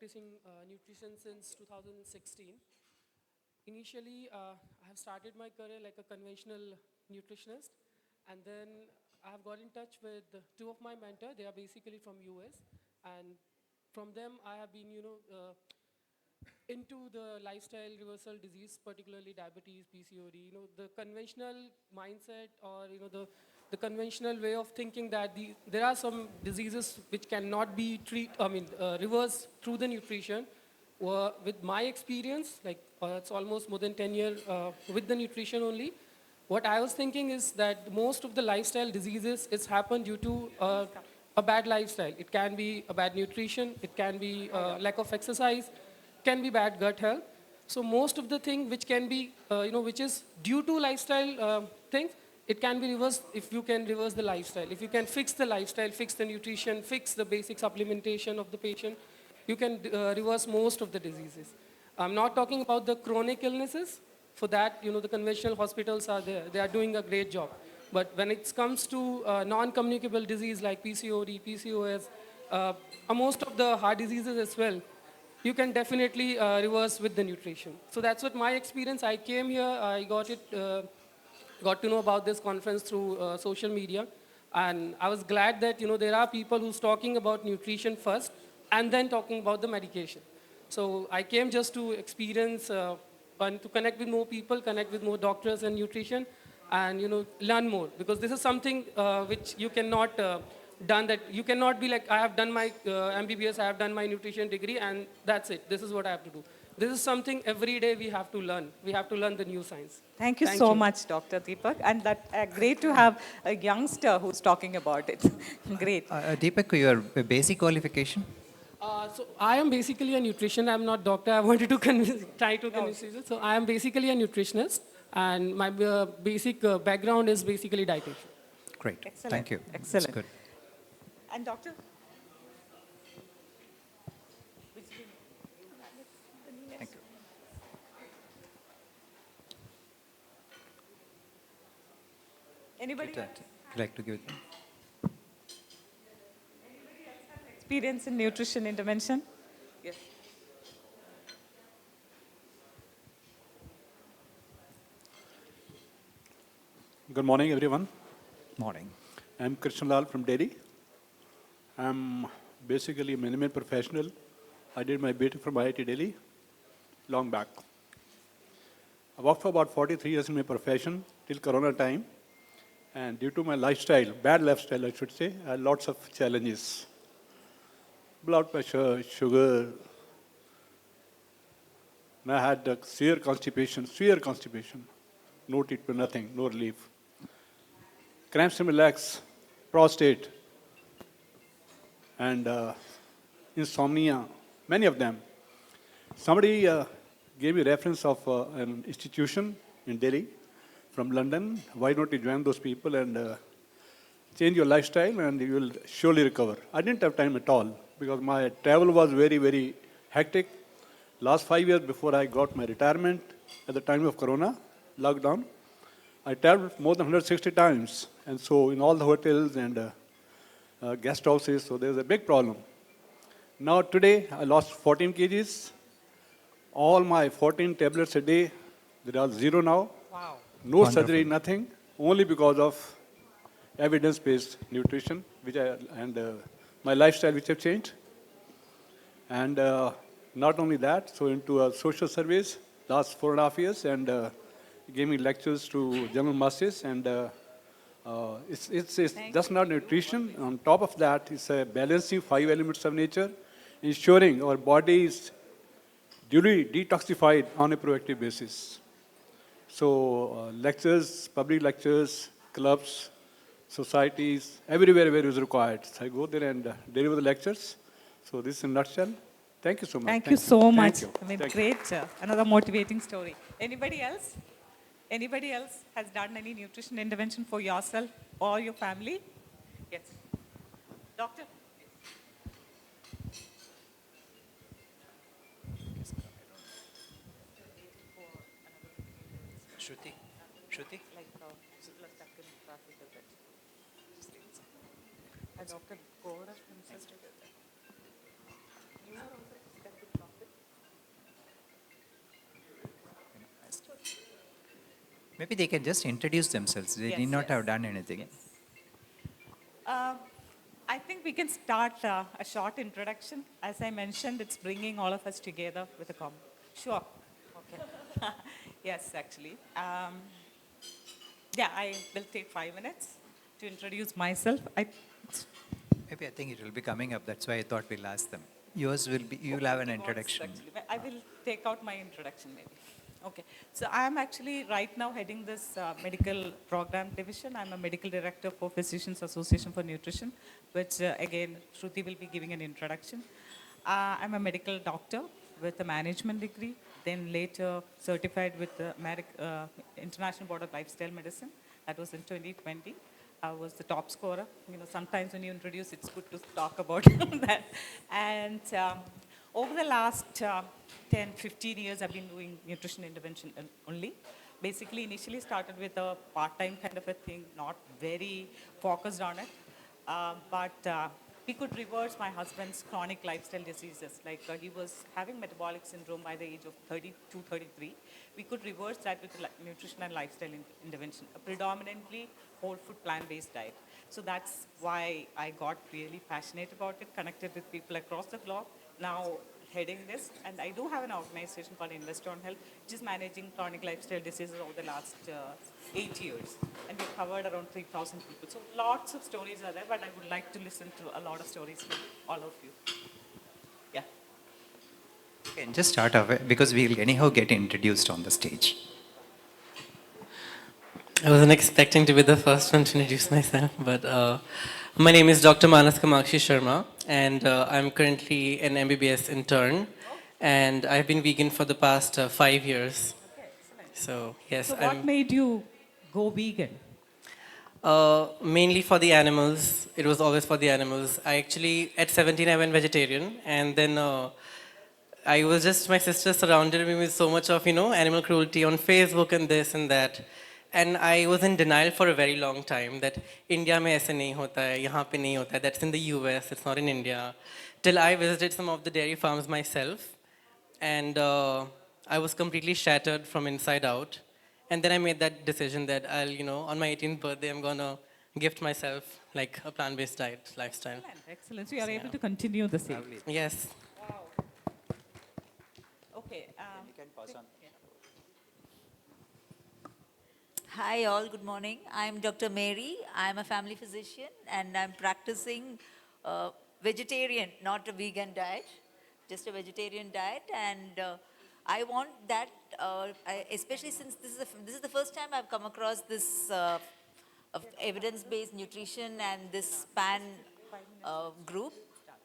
practicing nutrition since 2016. Initially, I have started my career like a conventional nutritionist, and then I have got in touch with two of my mentors. They are basically from US, and from them I have been, into the lifestyle reversal disease, particularly diabetes, PCOD. The conventional mindset, or the conventional way of thinking that there are some diseases which cannot be reversed through the nutrition. With my experience, like it's almost more than 10 years with the nutrition only. What I was thinking is that most of the lifestyle diseases is happen due to a bad lifestyle. It can be a bad nutrition, it can be lack of exercise, can be bad gut health. So most of the thing which can be, which is due to lifestyle things, it can be reversed if you can reverse the lifestyle. If you can fix the lifestyle, fix the nutrition, fix the basic supplementation of the patient, you can reverse most of the diseases. I'm not talking about the chronic illnesses. For that, the conventional hospitals are there. They are doing a great job. But when it comes to non-communicable disease like PCOD, PCOS, most of the heart diseases as well, you can definitely reverse with the nutrition. So that's what my experience. I came here, I got to know about this conference through social media, and I was glad that there are people who's talking about nutrition first and then talking about the medication. So I came just to experience and to connect with more people, connect with more doctors and nutrition, and learn more, because this is something which you cannot done that you cannot be like, I have done my MBBS, I have done my nutrition degree, and that's it. This is what I have to do. This is something every day we have to learn. We have to learn the new science. Thank you so much, Dr. Deepak. And that great to have a youngster who's talking about it. Great. Deepak, your basic qualification? So I am basically a nutrition. I'm not doctor. I wanted to try to convince you. So I am basically a nutritionist, and my basic background is basically dietitian. Great. Excellent. Thank you. Excellent. That's good. And doctor? Thank you. Anybody else? Would you like to give it? Experience in nutrition intervention? Yes. Good morning, everyone. Morning. I'm Krishna Lal from Delhi. I'm basically a management professional. I did my BTech from IIT Delhi long back. I worked for about 43 years in my profession till Corona time. And due to my lifestyle, bad lifestyle I should say, I had lots of challenges. Blood pressure, sugar. And I had severe constipation. No treatment, nothing, no relief. Cramps in my legs, prostate, and insomnia, many of them. Somebody gave me reference of an institution in Delhi from London. Why don't you join those people and change your lifestyle, and you will surely recover. I didn't have time at all because my travel was very, very hectic. Last 5 years before I got my retirement, at the time of Corona, lockdown, I traveled more than 160 times. And so in all the hotels and guest houses, so there's a big problem. Now today, I lost 14 kgs. All my 14 tablets a day, they are zero now. Wow. No Wonderful. surgery, nothing. Only because of evidence-based nutrition, my lifestyle which have changed. And not only that, so into social service, last 4.5 years, and gave me lectures to general masses, and it's just not nutrition. On top of that, it's a balancing 5 elements of nature, ensuring our body is duly detoxified on a proactive basis. So lectures, public lectures, clubs, societies, everywhere where it is required. So I go there and deliver the lectures. So this is in a nutshell. Thank you so much. Thank you so much. Thank you. I mean, Thank great. Another motivating story. Anybody else? Anybody else has done any nutrition intervention for yourself or your family? Yes. Doctor? Shruti? Like, stuck in traffic a bit. Dr. Gaurav himself. You are also stuck Maybe they can just introduce themselves. They Yes, need not yes. have done anything. Yes. I think we can start a short introduction. As I mentioned, it's bringing all of us together with a common. Sure. Okay. Yes, actually. Yeah, I will take 5 minutes to introduce myself. Maybe I think it will be coming up. That's why I thought we'll ask them. Yours will be, you'll have an introduction. Actually, I will take out my introduction maybe. Okay, so I'm actually right now heading this medical program division. I'm a medical director for Physicians Association for Nutrition, which again, Shruti will be giving an introduction. I'm a medical doctor with a management degree, then later certified with the International Board of Lifestyle Medicine. That was in 2020. I was the top scorer. You know, sometimes when you introduce, it's good to talk about that. And over the last 10, 15 years, I've been doing nutrition intervention only. Basically, initially started with a part-time kind of a thing, not very focused on it. But we could reverse my husband's chronic lifestyle diseases. Like he was having metabolic syndrome by the age of 32, 33. We could reverse that with nutrition and lifestyle intervention, a predominantly whole food plant-based diet. So that's why I got really passionate about it, connected with people across the globe, now heading this. And I do have an organization called Invest on Health, which is managing chronic lifestyle diseases over the last 8 years. And we've covered around 3,000 people. So lots of stories are there, but I would like to listen to a lot of stories from all of you. Yeah. Okay, and just start off because we'll anyhow get introduced on the stage. I wasn't expecting to be the first one to introduce myself, but my name is Dr. Manas Kamakshi Sharma, and I'm currently an MBBS intern, and I've been vegan for the past 5 years. So yes, So what made you go vegan? mainly for the animals. It was always for the animals. I actually, at 17, I went vegetarian, and then I was just, my sister surrounded me with so much of, animal cruelty on Facebook and this and that. And I was in denial for a very long time that India mein aise nahi hota hai, yahan pe nahi hota hai. That's in the US, it's not in India. Till I visited some of the dairy farms myself. And I was completely shattered from inside out. And then I made that decision that I'll, on my 18th birthday, I'm gonna gift myself like a plant-based diet lifestyle. Excellent. So you are able to continue the same. Yes. Okay. Hi all, good morning. I'm Dr. Mary. I'm a family physician and I'm practicing vegetarian, not a vegan diet, just a vegetarian diet. And I want that, especially since this is the first time I've come across this of evidence-based nutrition and this PAN group.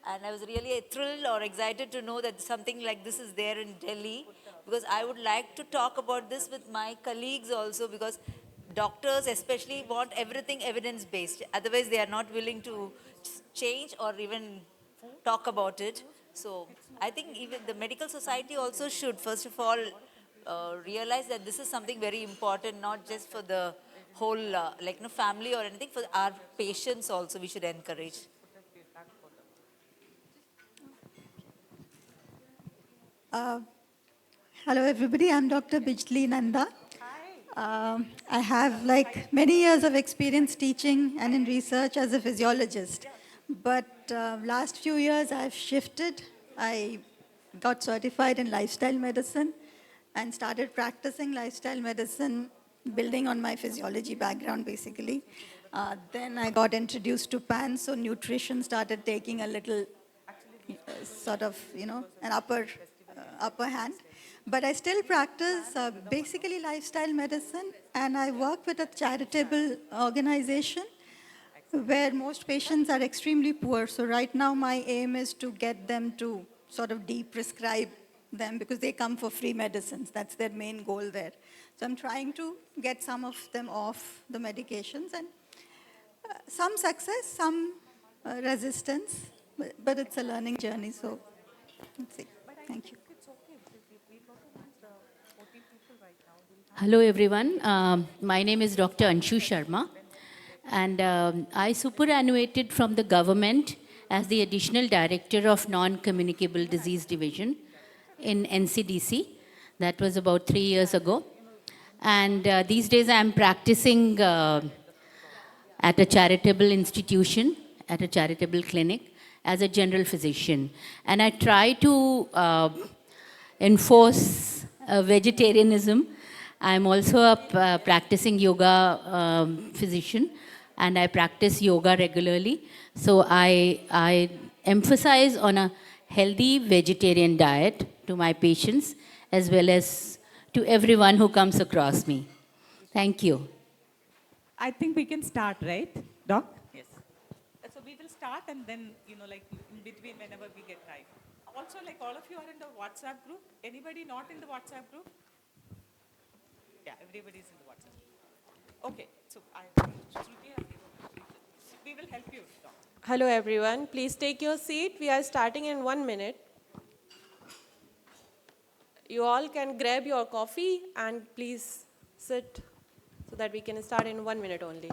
And I was really thrilled or excited to know that something like this is there in Delhi, because I would like to talk about this with my colleagues also, because doctors especially want everything evidence-based. Otherwise, they are not willing to change or even talk about it. So I think even the medical society also should, first of all, realize that this is something very important, not just for the whole family or anything, for our patients also we should encourage. Hello, everybody. I'm Dr. Bijli Nanda. I have many years of experience teaching and in research as a physiologist. But last few years, I've shifted. I got certified in lifestyle medicine and started practicing lifestyle medicine, building on my physiology background, basically. Then I got introduced to PAN, so nutrition started taking a little an upper hand. But I still practice basically lifestyle medicine, and I work with a charitable organization where most patients are extremely poor. So right now my aim is to get them to sort of de-prescribe them because they come for free medicines. That's their main goal there. So I'm trying to get some of them off the medications, and some success, some resistance, but it's a learning journey. So let's see. Thank you. Hello everyone, my name is Dr. Anshu Sharma, and I superannuated from the government as the Additional Director of Non-Communicable Disease Division in NCDC. That was about 3 years ago. And these days I'm practicing at a charitable institution, at a charitable clinic, as a general physician. And I try to enforce vegetarianism. I'm also a practicing yoga physician, and I practice yoga regularly. So I emphasize on a healthy vegetarian diet to my patients as well as to everyone who comes across me. Thank you. I think we can start, right, Doc? Yes. So we will start and then, like in between whenever we get time. Also, like all of you are in the WhatsApp group. Anybody not in the WhatsApp group? Yeah, everybody's in the WhatsApp group. Okay, so we will help you, Doc. Hello everyone, please take your seat. We are starting in 1 minute. You all can grab your coffee and please sit so that we can start in 1 minute only.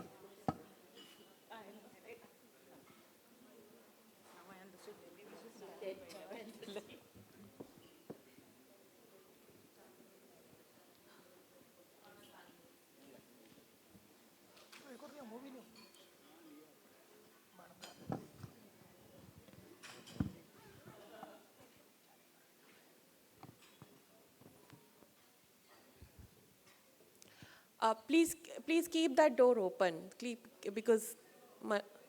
Please keep that door open because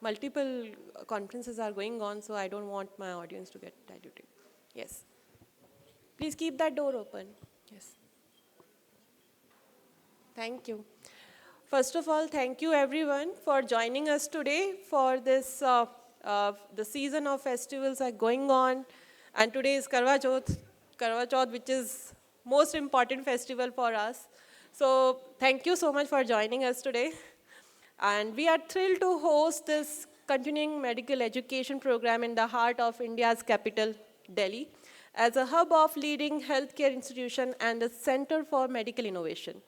multiple conferences are going on, so I don't want my audience to get diluted. Yes. Please keep that door open. Yes. Thank you. First of all, thank you everyone for joining us today for this, the season of festivals are going on, and today is Karwa Chauth, which is most important festival for us. So thank you so much for joining us today. And we are thrilled to host this continuing medical education program in the heart of India's capital, Delhi, as a hub of leading healthcare institution and a center for medical innovation.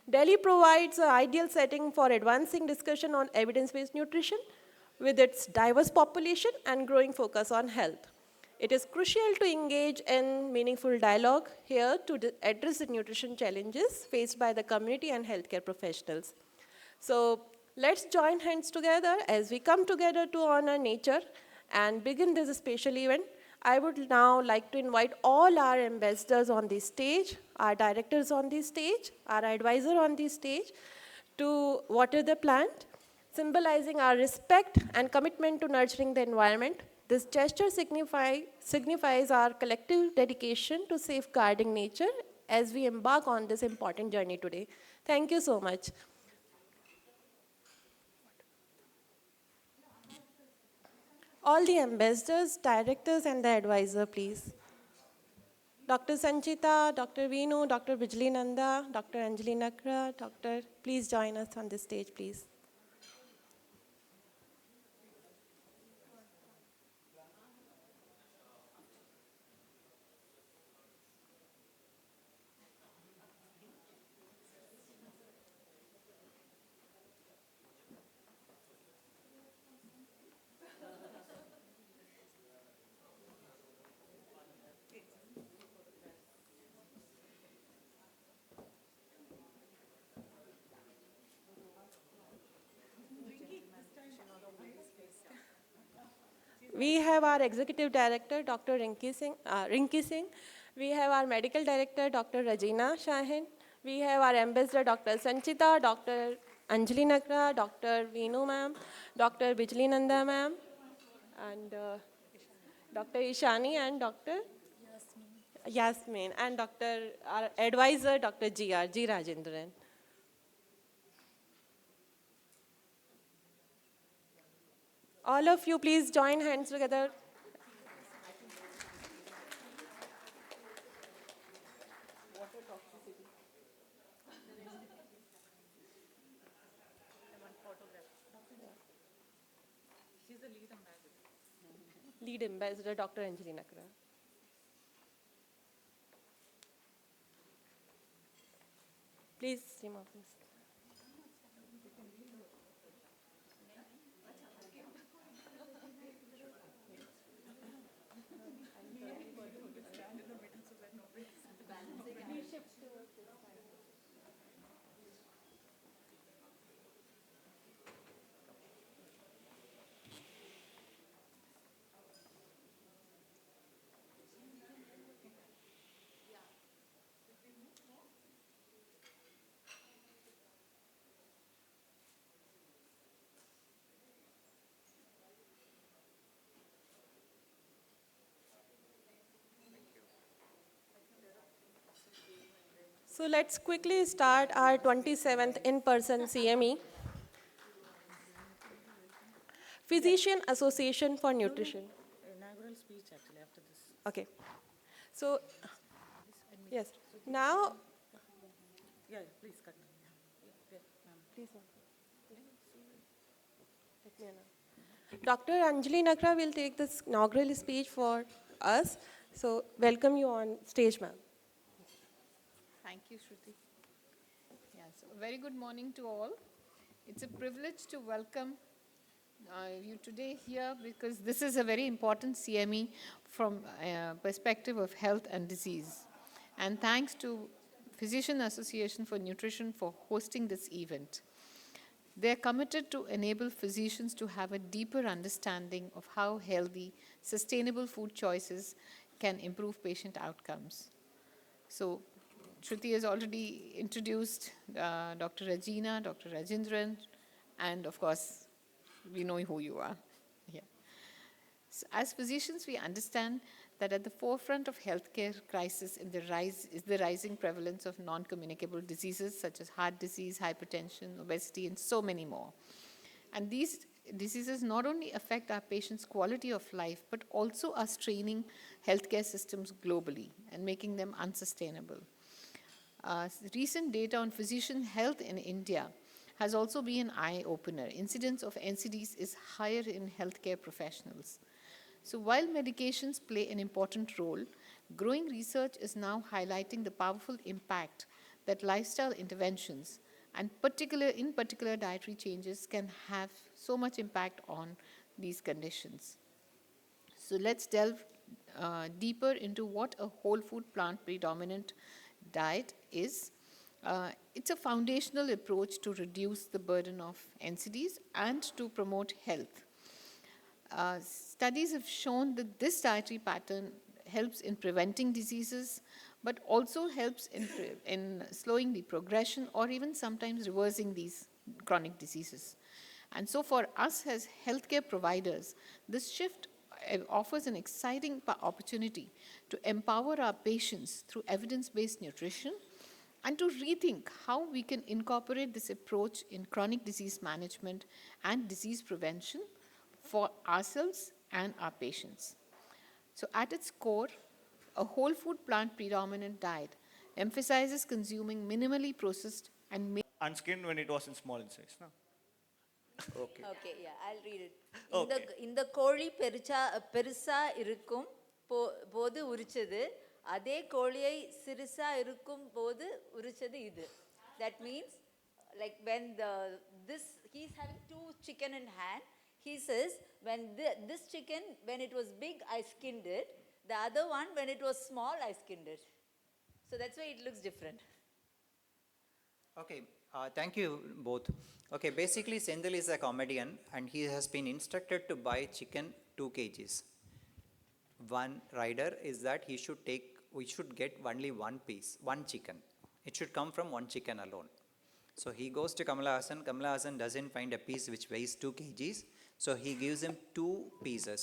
Delhi provides an ideal setting for advancing discussion on evidence-based nutrition with its diverse population and growing focus on health. It is crucial to engage in meaningful dialogue here to address the nutrition challenges faced by the community and healthcare professionals. So let's join hands together as we come together to honor nature and begin this special event. I would now like to invite all our ambassadors on the stage, our directors on the stage, our advisor on the stage to water the plant, symbolizing our respect and commitment to nurturing the environment. This gesture signifies our collective dedication to safeguarding nature as we embark on this important journey today. Thank you so much. All the ambassadors, directors, and the advisor, please. Dr. Sanchita, Dr. Veenu, Dr. Bijli Nanda, Dr. Anjali Nakra, please join us on this stage, please. We have our Executive Director, Dr. Rinki Singh. We have our Medical Director, Dr. Rajina Shahin. We have our Ambassador, Dr. Sanchita, Dr. Anjali Nakra, Dr. Veenu ma'am, Dr. Bijli Nanda ma'am, and Dr. Ishani and Dr. Yasmin, and our advisor, Dr. G Rajendran. All of you, please join hands together. She's the lead ambassador. Lead ambassador, Dr. Anjali Nakra. Please, Seema, please. So let's quickly start our 27th in-person CME. Physician Association for Nutrition. Inaugural speech actually after this. Okay. So, yes. Now, Yeah, please cut. please, ma'am. Let me announce. Dr. Anjali Nakra will take this inaugural speech for us. So, welcome you on stage, ma'am. Thank you, Shruti. Yes, a very good morning to all. It's a privilege to welcome you today here because this is a very important CME from perspective of health and disease. And thanks to Physician Association for Nutrition for hosting this event. They're committed to enable physicians to have a deeper understanding of how healthy, sustainable food choices can improve patient outcomes. So, Shruti has already introduced Dr. Regina, Dr. Rajendran, and of course, we know who you are. Yeah. So as physicians, we understand that at the forefront of healthcare crisis is the rising prevalence of non-communicable diseases such as heart disease, hypertension, obesity, and so many more. And these diseases not only affect our patients' quality of life, but also are straining healthcare systems globally and making them unsustainable. Recent data on physician health in India has also been an eye-opener. Incidence of NCDs is higher in healthcare professionals. So while medications play an important role, growing research is now highlighting the powerful impact that lifestyle interventions and in particular dietary changes can have so much impact on these conditions. So let's delve deeper into what a whole food plant predominant diet is. It's a foundational approach to reduce the burden of NCDs and to promote health. Studies have shown that this dietary pattern helps in preventing diseases, but also helps in slowing the progression or even sometimes reversing these chronic diseases. And so for us as healthcare providers, this shift offers an exciting opportunity to empower our patients through evidence-based nutrition and to rethink how we can incorporate this approach in chronic disease management and disease prevention for ourselves and our patients. So at its core, a whole food plant predominant diet emphasizes consuming minimally processed and unskinned when it was in small in size. No? Okay. Okay, yeah, I'll read it. Okay. இந்த கோழி பெருசா இருக்கும் போது உரிச்சது அதே கோழியை சிறுசா இருக்கும் போது உரிச்சது இது. That means like when he's having two chicken in hand, he says when this chicken when it was big I skinned it, the other one when it was small I skinned it. So that's why it looks different. Okay, thank you both. Okay, basically Sendil is a comedian and he has been instructed to buy chicken 2 kgs. One rider is that we should get only one piece, one chicken. It should come from one chicken alone. So he goes to Kamala Hassan doesn't find a piece which weighs 2 kgs, so he gives him 2 pieces,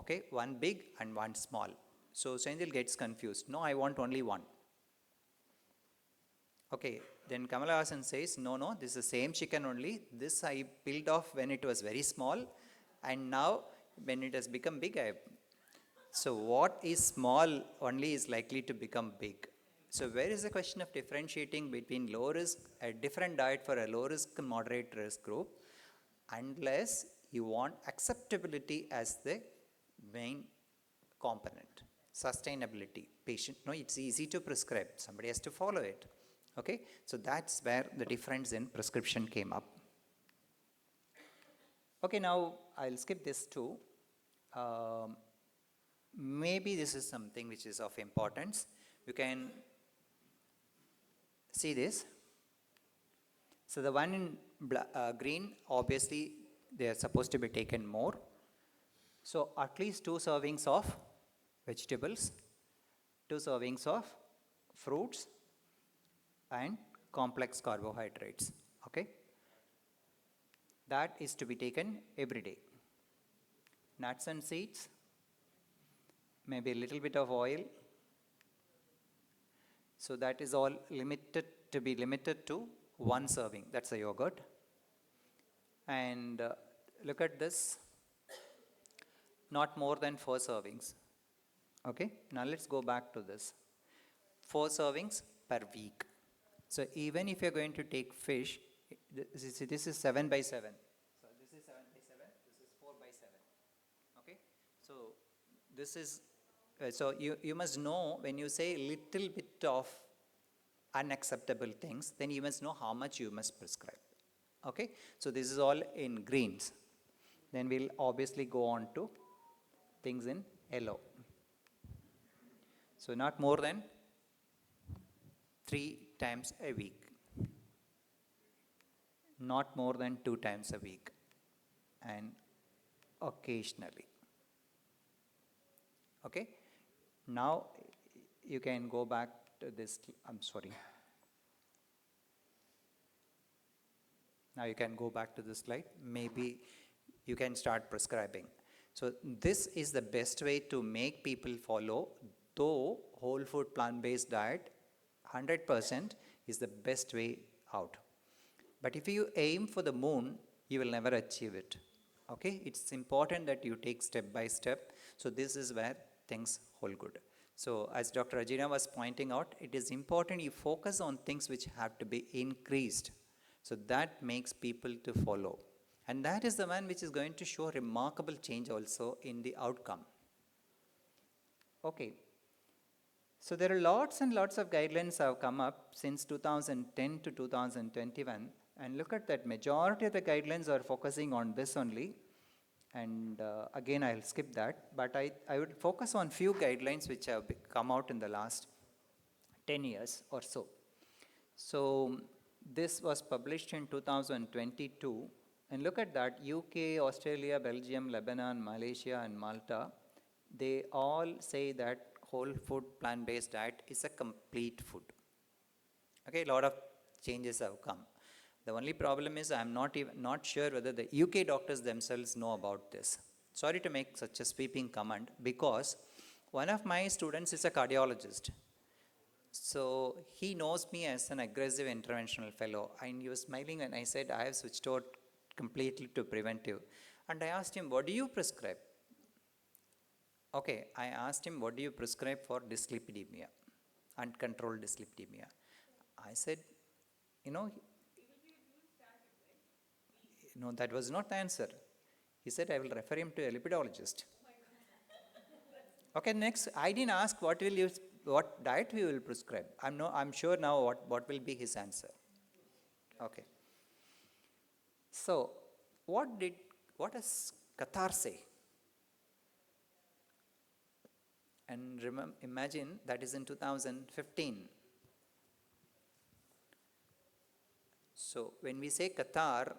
okay, one big and one small. So Sendil gets confused, no, I want only one. Okay, then Kamala Hassan says, no, this is the same chicken only, this I peeled off when it was very small and now when it has become big, so what is small only is likely to become big. So where is the question of differentiating between low risk, a different diet for a low risk and moderate risk group, unless you want acceptability as the main component. Sustainability, patient, no, it's easy to prescribe, somebody has to follow it. Okay, so that's where the difference in prescription came up. Okay, now I'll skip this too. Maybe this is something which is of importance. You can see this. So the one in green, obviously they are supposed to be taken more. So at least 2 servings of vegetables, 2 servings of fruits and complex carbohydrates, okay? That is to be taken every day. Nuts and seeds, maybe a little bit of oil. So that is all limited to be limited to one serving. That's a yogurt. And look at this, not more than 4 servings. Okay, now let's go back to this. 4 servings per week. So even if you're going to take fish, this is 7 by 7. So this is 7 by 7, this is 4 by 7. Okay, so this is, so you must know when you say little bit of unacceptable things, then you must know how much you must prescribe. Okay, so this is all in greens. Then we'll obviously go on to things in yellow. So not more than 3 times a week. Not more than 2 times a week. And occasionally. Okay, now you can go back to this, I'm sorry. Now you can go back to this slide. Maybe you can start prescribing. So this is the best way to make people follow, though whole food plant-based diet 100% is the best way out. But if you aim for the moon, you will never achieve it. Okay, it's important that you take step by step. So this is where things hold good. So as Dr. Ajina was pointing out, it is important you focus on things which have to be increased. So that makes people to follow. And that is the one which is going to show remarkable change also in the outcome. Okay. So there are lots and lots of guidelines have come up since 2010 to 2021. And look at that, majority of the guidelines are focusing on this only. And again, I'll skip that. But I would focus on few guidelines which have come out in the last 10 years or so. So this was published in 2022. And look at that, UK, Australia, Belgium, Lebanon, Malaysia, and Malta, they all say that whole food plant-based diet is a complete food. Okay, a lot of changes have come. The only problem is I'm not sure whether the UK doctors themselves know about this. Sorry to make such a sweeping comment, because one of my students is a cardiologist. So he knows me as an aggressive interventional fellow, and he was smiling when I said I have switched out completely to preventive. And I asked him, what do you prescribe? Okay, I asked him, what do you prescribe for dyslipidemia, uncontrolled dyslipidemia? I said, no, that was not the answer. He said, I will refer him to a lipidologist. Okay, next, I didn't ask what diet we will prescribe. I'm sure now what will be his answer. Okay. So, what does Qatar say? And imagine that is in 2015. So when we say Qatar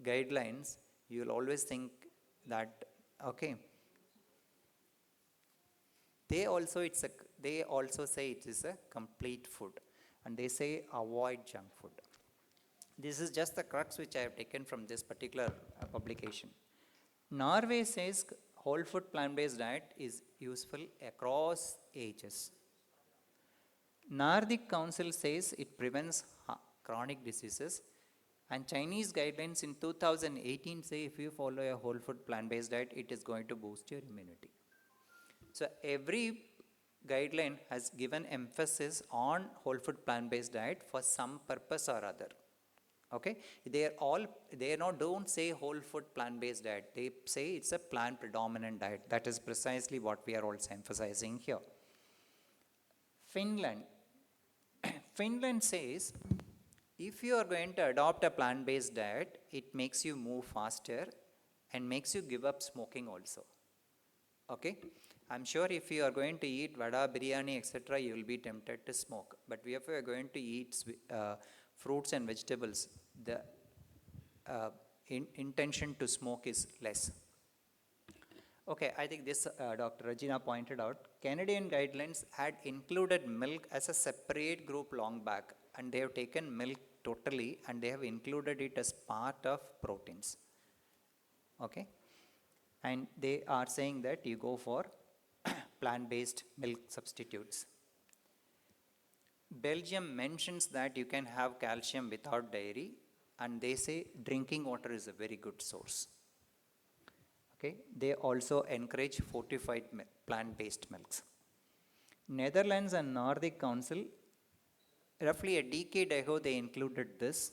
guidelines, you will always think that, okay, they also say it is a complete food, and they say avoid junk food. This is just the crux which I have taken from this particular publication. Norway says whole food plant-based diet is useful across ages. Nordic Council says it prevents chronic diseases, and Chinese guidelines in 2018 say if you follow a whole food plant-based diet, it is going to boost your immunity. So every guideline has given emphasis on whole food plant-based diet for some purpose or other. Okay, don't say whole food plant-based diet. They say it's a plant predominant diet. That is precisely what we are also emphasizing here. Finland says if you are going to adopt a plant-based diet, it makes you move faster and makes you give up smoking also. Okay, I'm sure if you are going to eat vada, biryani, etc., you will be tempted to smoke. But if you are going to eat fruits and vegetables, the intention to smoke is less. Okay, I think this Dr. Regina pointed out, Canadian guidelines had included milk as a separate group long back, and they have taken milk totally and they have included it as part of proteins. Okay, and they are saying that you go for plant-based milk substitutes. Belgium mentions that you can have calcium without dairy, and they say drinking water is a very good source. Okay, they also encourage fortified plant-based milks. Netherlands and Nordic Council, roughly a decade ago, they included this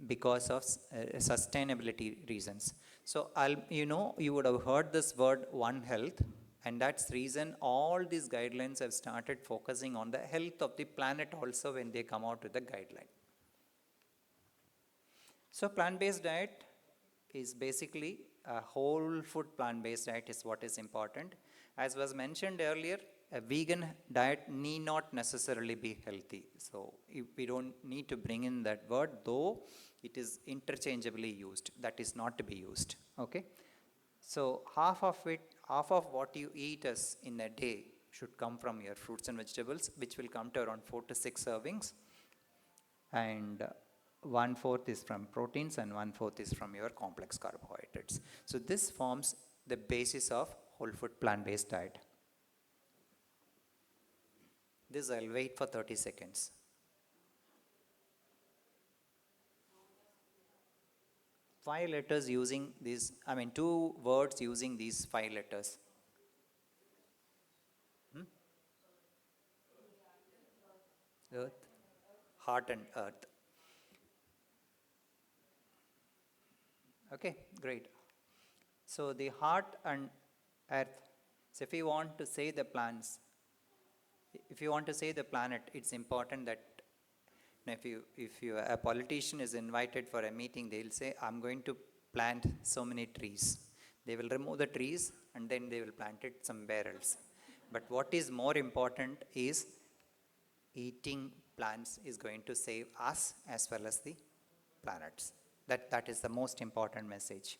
because of sustainability reasons. So, you would have heard this word One Health, and that's the reason all these guidelines have started focusing on the health of the planet also when they come out with the guideline. So, plant-based diet is basically a whole food plant-based diet is what is important. As was mentioned earlier, a vegan diet need not necessarily be healthy. So we don't need to bring in that word, though it is interchangeably used. That is not to be used. Okay. So half of what you eat as in a day should come from your fruits and vegetables, which will come to around 4 to 6 servings. And 1/4 is from proteins and 1/4 is from your complex carbohydrates. So this forms the basis of whole food plant-based diet. This I'll wait for 30 seconds. Five letters using these, 2 words using these 5 letters. Earth, heart and earth. Okay, great. So the heart and earth. So if you want to say the plants, if you want to say the planet, it's important that if a politician is invited for a meeting, they'll say, I'm going to plant so many trees. They will remove the trees and then they will plant it somewhere else. But what is more important is eating plants is going to save us as well as the planets. That is the most important message.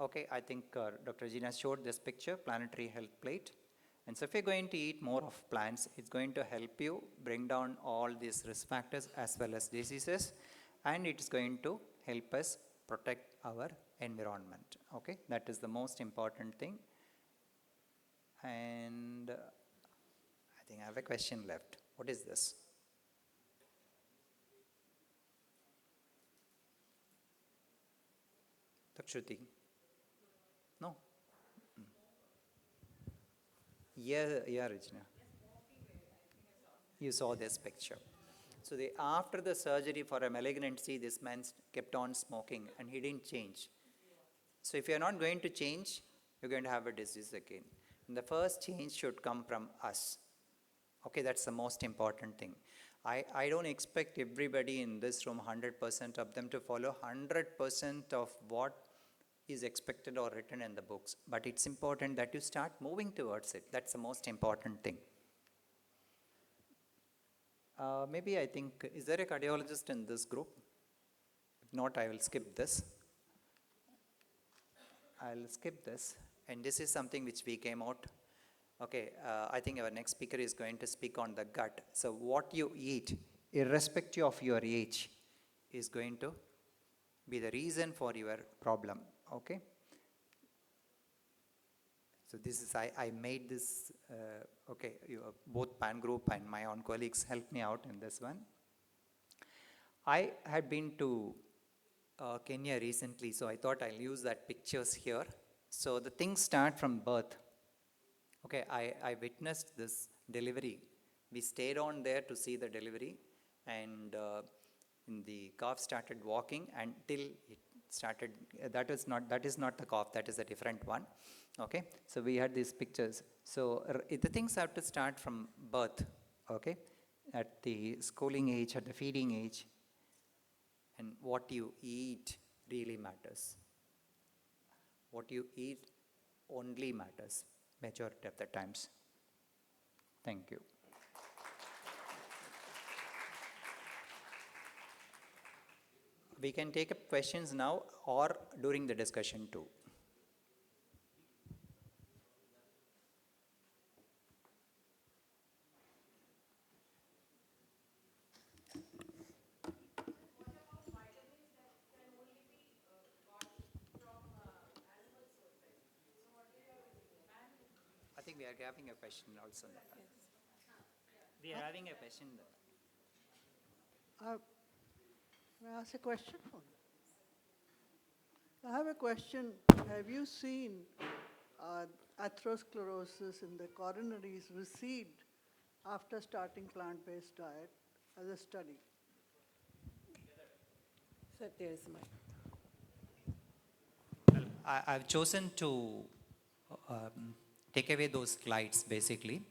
Okay, I think Dr. Gina showed this picture, planetary health plate. And so if you're going to eat more of plants, it's going to help you bring down all these risk factors as well as diseases, and it's going to help us protect our environment. Okay, that is the most important thing. And I think I have a question left. What is this? Shruti? No? Yeah, Regina. You saw this picture. So after the surgery for a malignancy, this man kept on smoking and he didn't change. So if you're not going to change, you're going to have a disease again. And the first change should come from us. Okay, that's the most important thing. I don't expect everybody in this room, 100% of them, to follow 100% of what is expected or written in the books. But it's important that you start moving towards it. That's the most important thing. Maybe I think, is there a cardiologist in this group? If not, I will skip this. I'll skip this. And this is something which we came out. Okay, I think our next speaker is going to speak on the gut. So what you eat, irrespective of your age, is going to be the reason for your problem. Okay. So this is, I made this, okay, both PAN group and my own colleagues helped me out in this one. I had been to Kenya recently, so I thought I'll use that pictures here. So the things start from birth. Okay, I witnessed this delivery. We stayed on there to see the delivery, and the calf started walking until it started. That is not the calf. That is a different one. Okay, so we had these pictures. So the things have to start from birth. Okay, at the schooling age, at the feeding age, and what you eat really matters. What you eat only matters majority of the times. Thank you. We can take up questions now or during the discussion too. I think we we are having a question also. We are having a question. May I ask a question for you? I have a question. Have you seen atherosclerosis in the coronaries recede after starting plant-based diet as a study? So there's my. I've chosen to take away those slides basically,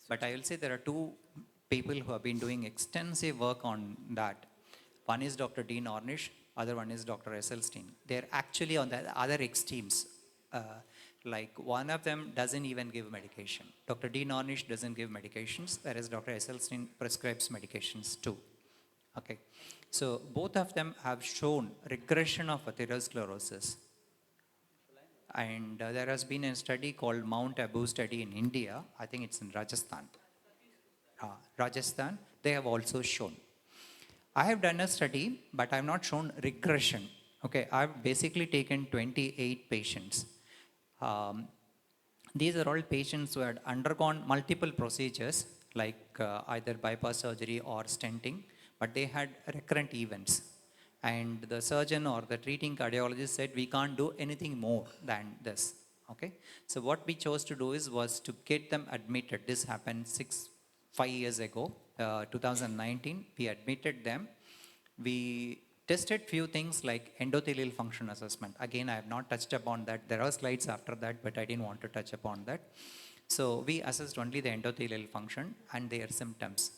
but I will say there are two people who have been doing extensive work on that. One is Dr. Dean Ornish, other one is Dr. Esselstyn. They're actually on the other extremes. Like one of them doesn't even give medication. Dr. Dean Ornish doesn't give medications, whereas Dr. Esselstyn prescribes medications too. Okay, so both of them have shown regression of atherosclerosis. And there has been a study called Mount Abu study in India. I think it's in Rajasthan. Rajasthan, they have also shown. I have done a study, but I have not shown regression. Okay, I've basically taken 28 patients. These are all patients who had undergone multiple procedures, like either bypass surgery or stenting, but they had recurrent events. And the surgeon or the treating cardiologist said, we can't do anything more than this. Okay, so what we chose to do was to get them admitted. This happened 5 years ago, 2019. We admitted them. We tested few things like endothelial function assessment. Again, I have not touched upon that. There are slides after that, but I didn't want to touch upon that. So we assessed only the endothelial function and their symptoms.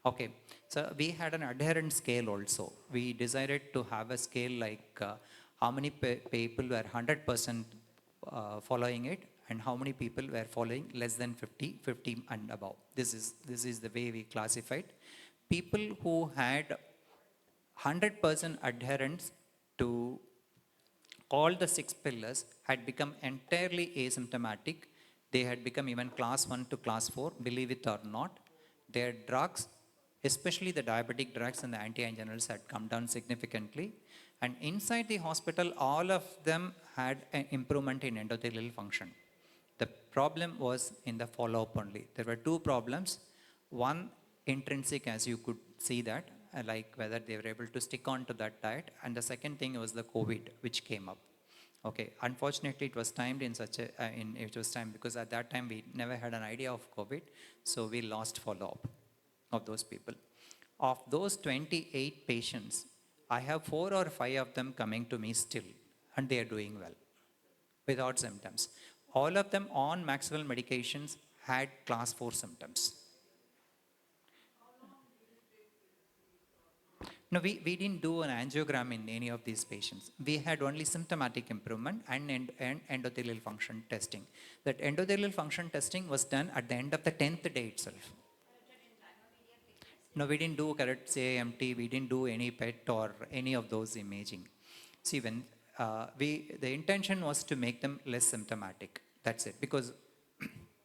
Okay, so we had an adherence scale also. We decided to have a scale like how many people were 100% following it and how many people were following less than 50 and above. This is the way we classified. People who had 100% adherence to all the 6 pillars had become entirely asymptomatic. They had become even class 1 to class 4, believe it or not. Their drugs, especially the diabetic drugs and the anti-anginals, had come down significantly. And inside the hospital, all of them had an improvement in endothelial function. The problem was in the follow-up only. There were 2 problems. One, intrinsic, as you could see that, like whether they were able to stick on to that diet. And the second thing was the COVID, which came up. Okay, unfortunately, it was timed in such a, it was timed because at that time we never had an idea of COVID. So we lost follow-up of those people. Of those 28 patients, I have 4 or 5 of them coming to me still, and they are doing well without symptoms. All of them on maximal medications had class 4 symptoms. No, we didn't do an angiogram in any of these patients. We had only symptomatic improvement and endothelial function testing. That endothelial function testing was done at the end of the 10th day itself. No, we didn't do correct CAMT, we didn't do any PET or any of those imaging. See, when the intention was to make them less symptomatic. That's it. Because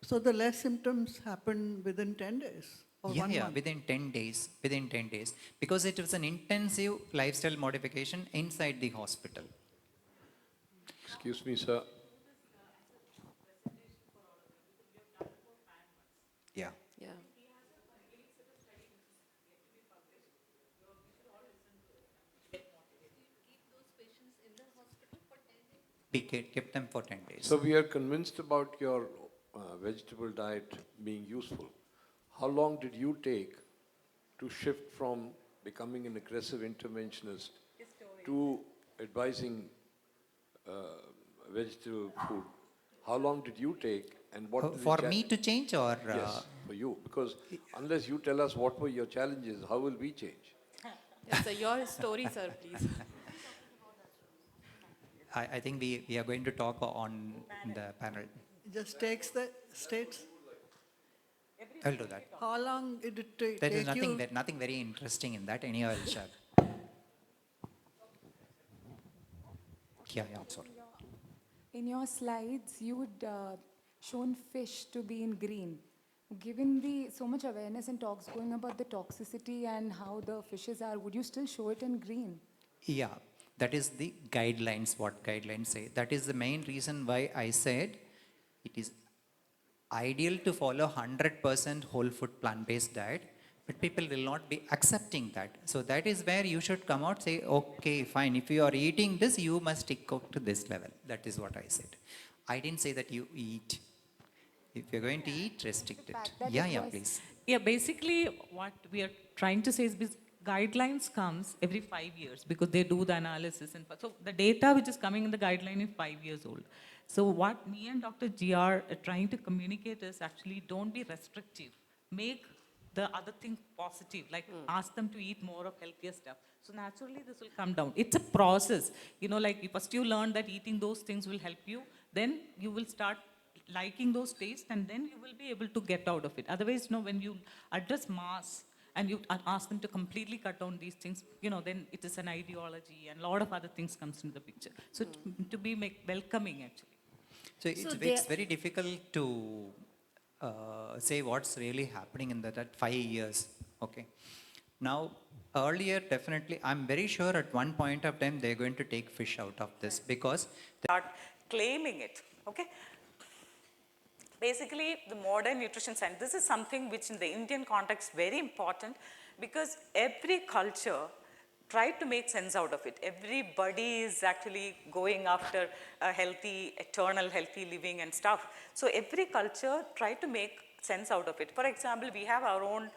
so the less symptoms happen within 10 days? Or 1 month? Within 10 days. Within 10 days. Because it was an intensive lifestyle modification inside the hospital. Excuse me, sir. Yeah. Yeah. We kept them for 10 days. So we are convinced about your vegetable diet being useful. How long did you take to shift from becoming an aggressive interventionist to advising vegetable food? How long did you take, and what for me to change, or yes, for you? Because unless you tell us what were your challenges, how will we change? Yes, sir, your story, sir, please. I think we are going to talk on the panel. Just takes the states. I'll do that. How long did it take There is you? nothing very interesting in that. Anyhow, I'll share. Yeah, sorry. In your slides, you would shown fish to be in green. Given the so much awareness and talks going about the toxicity and how the fishes are, would you still show it in green? Yeah, that is the guidelines, what guidelines say. That is the main reason why I said it is ideal to follow 100% whole food plant-based diet, but people will not be accepting that. So that is where you should come out, say, okay, fine, if you are eating this, you must stick out to this level. That is what I said. I didn't say that you eat. If you're going to eat, restrict it. Yeah, please. Yeah, basically what we are trying to say is guidelines comes every 5 years because they do the analysis. And so the data which is coming in the guideline is 5 years old. So what me and Dr. G are trying to communicate is actually don't be restrictive. Make the other thing positive, like ask them to eat more of healthier stuff. So naturally this will come down. It's a process. You know, like first you learn that eating those things will help you, then you will start liking those tastes, and then you will be able to get out of it. Otherwise, when you address mass and you ask them to completely cut down these things, then it is an ideology and a lot of other things comes into the picture. So to be welcoming actually. So it's very difficult to say what's really happening in that 5 years. Okay. Now, earlier, definitely, I'm very sure at one point of time they're going to take fish out of this because they start claiming it. Okay. Basically, the modern nutrition science, this is something which in the Indian context is very important because every culture tried to make sense out of it. Everybody is actually going after a healthy, eternal healthy living and stuff. So every culture tried to make sense out of it. For example, we have our own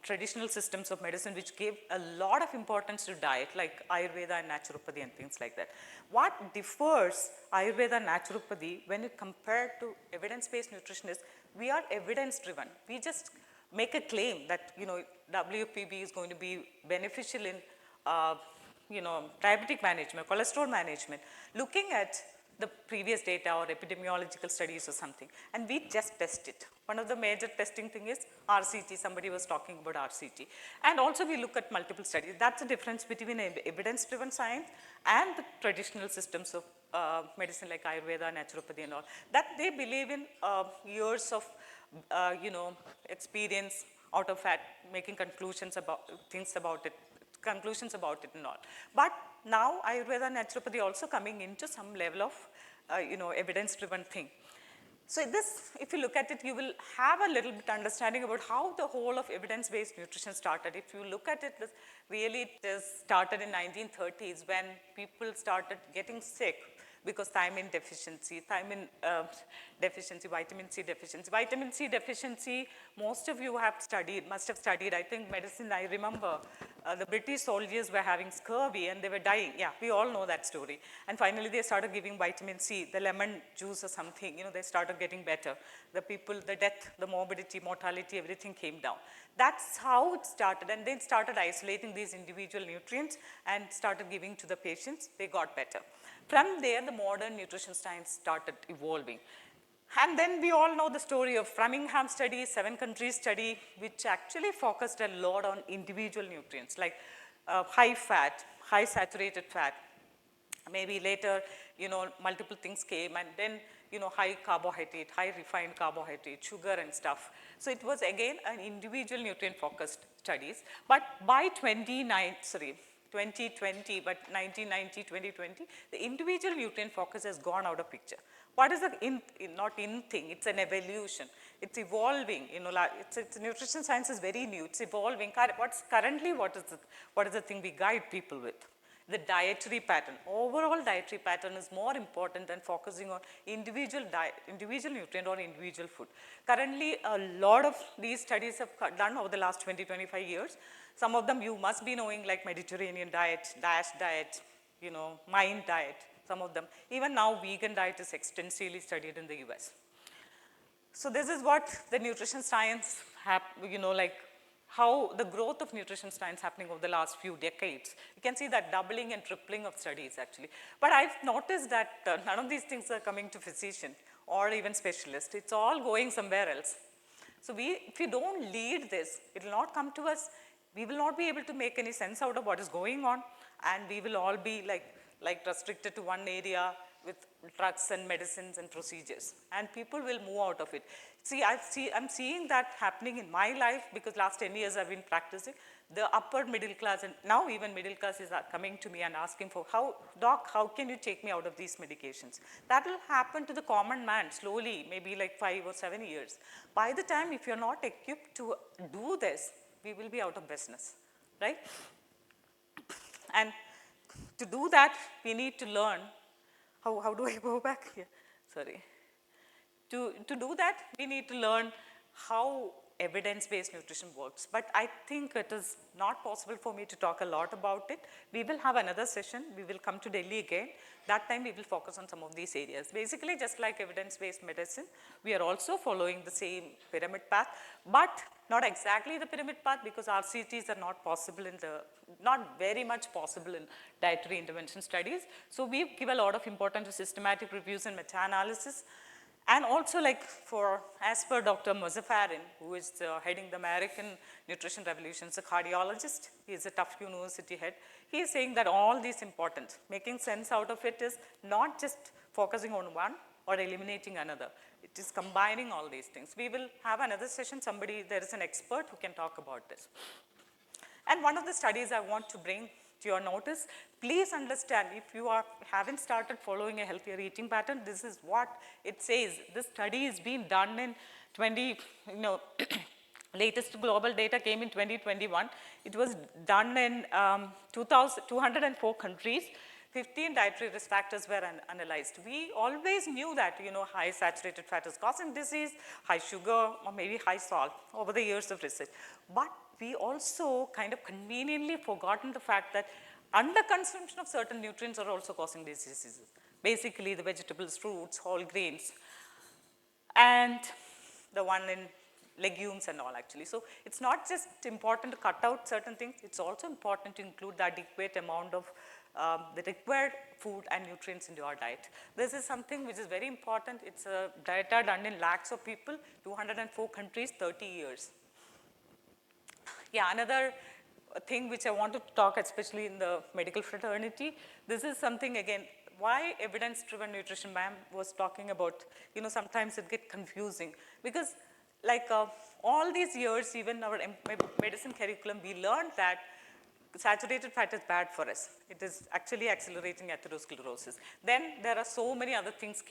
traditional systems of medicine which give a lot of importance to diet, like Ayurveda and naturopathy and things like that. What differs Ayurveda and naturopathy when it compared to evidence-based nutrition is we are evidence-driven. We just make a claim that WPB is going to be beneficial in diabetic management, cholesterol management, looking at the previous data or epidemiological studies or something, and we just test it. One of the major testing thing is RCT. Somebody was talking about RCT. And also we look at multiple studies. That's the difference between evidence-driven science and the traditional systems of medicine like Ayurveda, naturopathy and all. That they believe in years of, experience out of that, making conclusions about conclusions about it and all. But now Ayurveda and naturopathy also coming into some level of, evidence-driven thing. So this, if you look at it, you will have a little bit understanding about how the whole of evidence-based nutrition started. If you look at it, really it is started in 1930s when people started getting sick because thiamine deficiency, vitamin C deficiency. Vitamin C deficiency, most of you must have studied, I think medicine, I remember the British soldiers were having scurvy and they were dying. Yeah, we all know that story. And finally they started giving vitamin C, the lemon juice or something, they started getting better. The people, the death, the morbidity, mortality, everything came down. That's how it started, and then started isolating these individual nutrients and started giving to the patients, they got better. From there, the modern nutrition science started evolving. And then we all know the story of Framingham study, 7-country study, which actually focused a lot on individual nutrients, like high fat, high saturated fat. Maybe later, multiple things came, and then, high carbohydrate, high refined carbohydrate, sugar and stuff. So it was again an individual nutrient focused studies. But by 2020, but 1990, 2020, the individual nutrient focus has gone out of picture. What is the not in thing, it's an evolution. It's evolving, it's nutrition science is very new, it's evolving. What is the thing we guide people with? The dietary pattern. Overall dietary pattern is more important than focusing on individual nutrient or individual food. Currently, a lot of these studies have done over the last 20, 25 years. Some of them you must be knowing, like Mediterranean diet, DASH diet, MIND diet, some of them. Even now, vegan diet is extensively studied in the US. So this is what the nutrition science, how the growth of nutrition science happening over the last few decades. You can see that doubling and tripling of studies actually. But I've noticed that none of these things are coming to physician or even specialist. It's all going somewhere else. So if we don't lead this, it will not come to us. We will not be able to make any sense out of what is going on, and we will all be like restricted to one area, with drugs and medicines and procedures, and people will move out of it. I'm seeing that happening in my life because last 10 years I've been practicing. The upper middle class, and now even middle class is coming to me and asking for, doc, how can you take me out of these medications? That will happen to the common man slowly, maybe like 5 or 7 years. By the time, if you're not equipped to do this, we will be out of business, right? And to do that, we need to learn, how do I go back here? Sorry. To do that, we need to learn how evidence-based nutrition works. But I think it is not possible for me to talk a lot about it. We will have another session. We will come to Delhi again. That time we will focus on some of these areas. Basically, just like evidence-based medicine, we are also following the same pyramid path, but not exactly the pyramid path because RCTs are not possible not very much possible in dietary intervention studies. So we give a lot of importance to systematic reviews and meta-analysis. And also as per Dr. Muzaffarin, who is heading the American Nutrition Revolution, is a cardiologist, he is a Tufts University head. He is saying that all these important, making sense out of it is not just focusing on one or eliminating another. It is combining all these things. We will have another session, there is an expert who can talk about this. And one of the studies I want to bring to your notice, please understand, if you haven't started following a healthier eating pattern, this is what it says. This study is being done in latest global data came in 2021. It was done in 204 countries. 15 dietary risk factors were analyzed. We always knew that, high saturated fat is causing disease, high sugar, or maybe high salt over the years of research. But we also kind of conveniently forgotten the fact that underconsumption of certain nutrients are also causing these diseases. Basically, the vegetables, fruits, whole grains, and the one in legumes and all actually. So it's not just important to cut out certain things, it's also important to include the adequate amount of the required food and nutrients into our diet. This is something which is very important. It's a data done in lakhs of people, 204 countries, 30 years. Yeah, another thing which I want to talk, especially in the medical fraternity, this is something again, why evidence-driven nutrition, ma'am was talking about, sometimes it gets confusing because all these years, even our medicine curriculum, we learned that saturated fat is bad for us. It is actually accelerating atherosclerosis. Then there are so many other things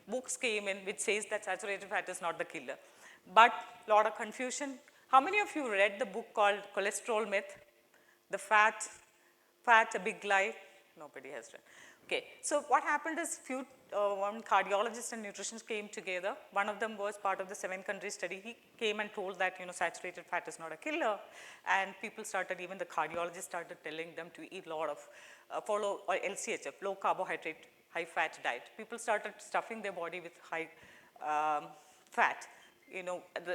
books came in which says that saturated fat is not the killer. But a lot of confusion. How many of you read the book called Cholesterol Myth? The Fat, a Big Lie? Nobody has read. Okay, so what happened is one cardiologist and nutritionist came together. One of them was part of the 7-country study. He came and told that, saturated fat is not a killer. And people even the cardiologist started telling them to eat a lot of, follow LCHF, low carbohydrate, high fat diet. People started stuffing their body with high fat.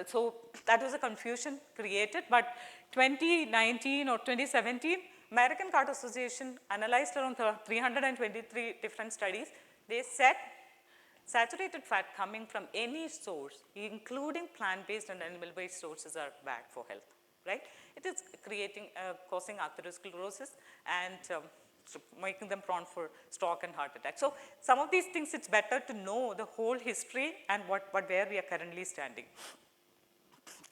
So that was a confusion created, but 2019 or 2017, American Heart Association analyzed around 323 different studies. They said saturated fat coming from any source, including plant-based and animal-based sources, are bad for health, right? It is causing atherosclerosis and making them prone for stroke and heart attack. So some of these things, it's better to know the whole history and where we are currently standing.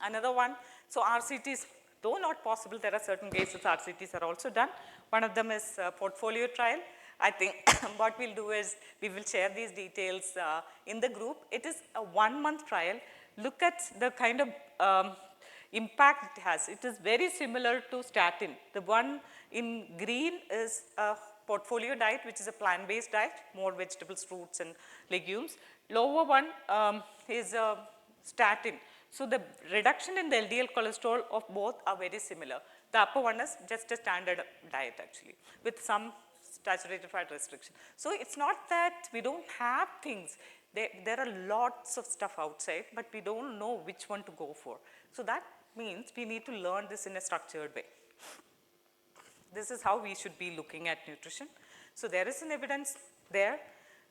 Another one, so RCTs, though not possible, there are certain cases RCTs are also done. One of them is a portfolio trial. I think what we'll do is we will share these details in the group. It is a 1-month trial. Look at the kind of impact it has. It is very similar to statin. The one in green is a portfolio diet, which is a plant-based diet, more vegetables, fruits, and legumes. Lower one is a statin. So the reduction in the LDL cholesterol of both are very similar. The upper one is just a standard diet actually, with some saturated fat restriction. So it's not that we don't have things. There are lots of stuff outside, but we don't know which one to go for. So that means we need to learn this in a structured way. This is how we should be looking at nutrition. So there is an evidence there.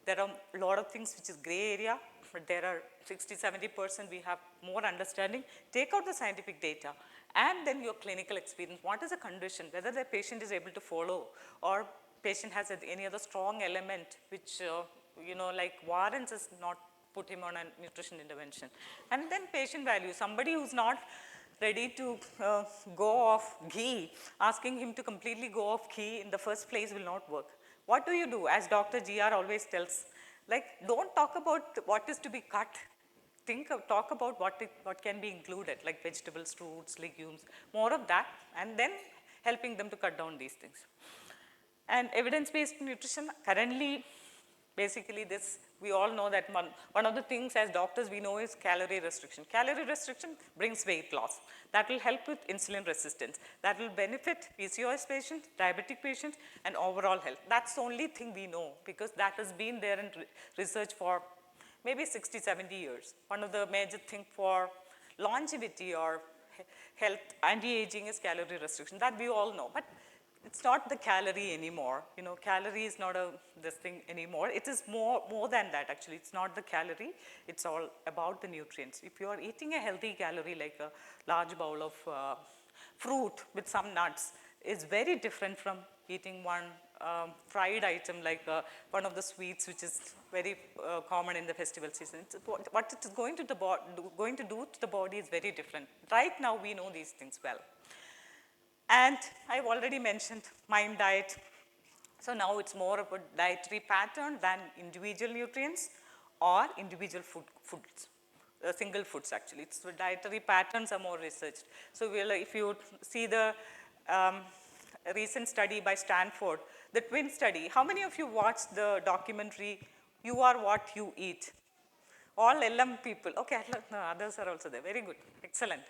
There are a lot of things which is gray area, but there are 60–70% we have more understanding. Take out the scientific data and then your clinical experience. What is the condition, whether the patient is able to follow or patient has any other strong element which like warrants us not put him on a nutrition intervention. And then patient value, somebody who's not ready to go off ghee, asking him to completely go off ghee in the first place will not work. What do you do? As Dr. GR always tells, like, don't talk about what is to be cut. Talk about what can be included, like vegetables, fruits, legumes, more of that, and then helping them to cut down these things. And evidence-based nutrition, currently, basically this, we all know that one of the things as doctors we know is calorie restriction. Calorie restriction brings weight loss. That will help with insulin resistance. That will benefit PCOS patients, diabetic patients, and overall health. That's the only thing we know because that has been there in research for maybe 60, 70 years. One of the major things for longevity or health, anti-aging is calorie restriction. That we all know. But it's not the calorie anymore. Calorie is not this thing anymore. It is more than that, actually. It's not the calorie. It's all about the nutrients. If you are eating a healthy calorie, like a large bowl of fruit with some nuts, is very different from eating one fried item like one of the sweets, which is very common in the festival season. What it is going to do to the body is very different. Right now, we know these things well. And I've already mentioned mind diet. So now it's more of a dietary pattern than individual nutrients or individual foods, single foods actually. So dietary patterns are more researched. So if you see the recent study by Stanford, the twin study, how many of you watched the documentary, You Are What You Eat? All LM people, okay, no, others are also there, very good, excellent.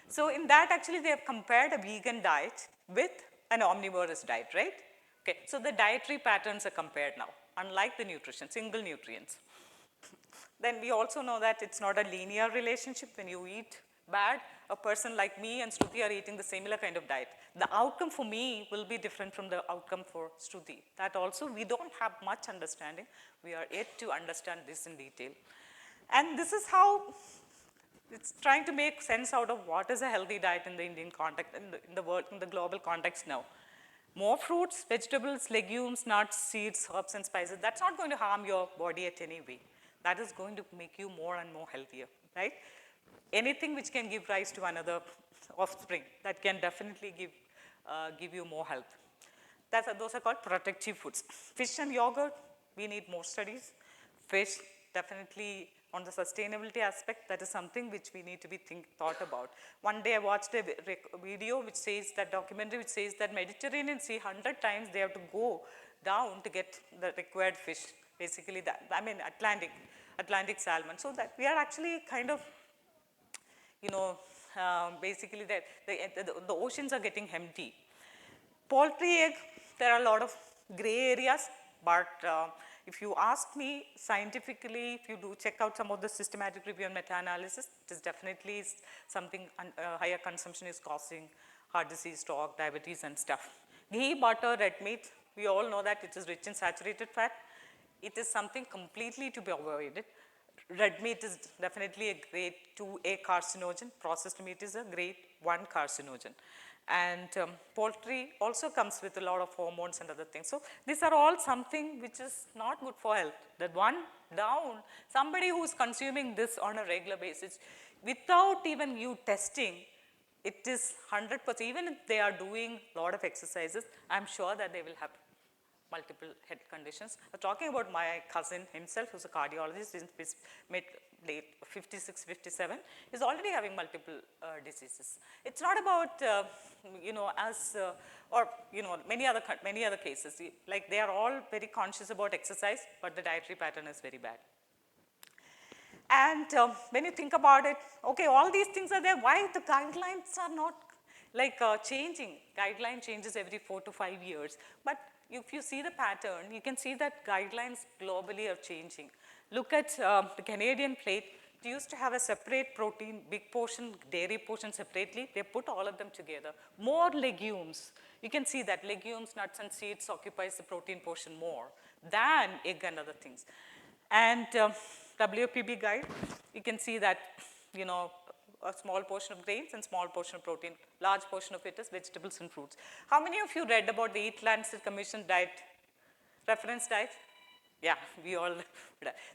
So in that actually they have compared a vegan diet with an omnivorous diet, right? Okay, so the dietary patterns are compared now, unlike the nutrition, single nutrients. Then we also know that it's not a linear relationship. When you eat bad, a person like me and Shruti are eating the similar kind of diet. The outcome for me will be different from the outcome for Shruti. That also, we don't have much understanding. We are yet to understand this in detail. And this is how it's trying to make sense out of what is a healthy diet in the Indian context, in the world, in the global context now. More fruits, vegetables, legumes, nuts, seeds, herbs, and spices, that's not going to harm your body at any way. That is going to make you more and more healthier, right? Anything which can give rise to another offspring, that can definitely give you more health. Those are called protective foods. Fish and yogurt, we need more studies. Fish, definitely on the sustainability aspect, that is something which we need to be thought about. One day I watched a video which says, that documentary which says that Mediterranean Sea, 100 times they have to go down to get the required fish. Basically that, I mean Atlantic salmon. So that we are actually kind of, basically the oceans are getting empty. Poultry egg, there are a lot of gray areas, but if you ask me scientifically, if you do check out some of the systematic review and meta-analysis, it is definitely something higher consumption is causing heart disease, stroke, diabetes and stuff. Ghee, butter, red meat, we all know that it is rich in saturated fat. It is something completely to be avoided. Red meat is definitely a grade 2A carcinogen. Processed meat is a grade 1 carcinogen. And poultry also comes with a lot of hormones and other things. So these are all something which is not good for health. That one down, somebody who is consuming this on a regular basis, without even you testing, it is 100%, even if they are doing a lot of exercises, I'm sure that they will have multiple health conditions. I'm talking about my cousin himself, who's a cardiologist in his late 56, 57, is already having multiple diseases. It's not about, many other cases. Like they are all very conscious about exercise, but the dietary pattern is very bad. And when you think about it, okay, all these things are there. Why the guidelines are not like changing? Guideline changes every 4 to 5 years. But if you see the pattern, you can see that guidelines globally are changing. Look at the Canadian plate. They used to have a separate protein, big portion, dairy portion separately. They put all of them together. More legumes. You can see that legumes, nuts, and seeds occupies the protein portion more than egg and other things. And WPB guide, you can see that, a small portion of grains and small portion of protein. Large portion of it is vegetables and fruits. How many of you read about the Eat Lancet Commission diet, reference diet? Yeah, we all.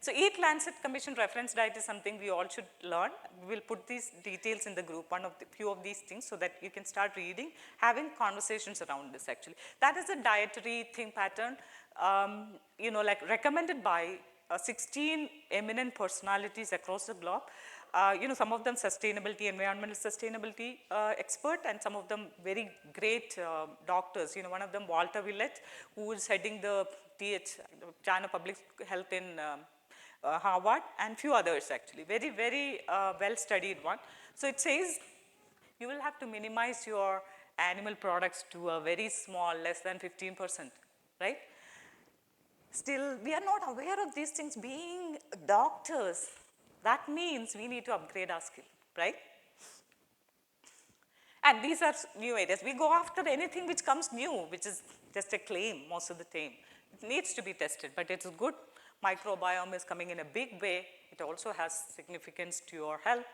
So Eat Lancet Commission reference diet is something we all should learn. We will put these details in the group, few of these things, so that you can start reading, having conversations around this actually. That is a dietary thing pattern, like recommended by 16 eminent personalities across the globe. Some of them sustainability, environmental sustainability expert, and some of them very great doctors. One of them, Walter Willett, who is heading the China Public Health in Harvard, and few others actually. Very, very well studied one. So it says you will have to minimize your animal products to a very small, less than 15%, right? Still, we are not aware of these things. Being doctors, that means we need to upgrade our skill, right? And these are new areas. We go after anything which comes new, which is just a claim most of the time. It needs to be tested, but it's good. Microbiome is coming in a big way. It also has significance to your health,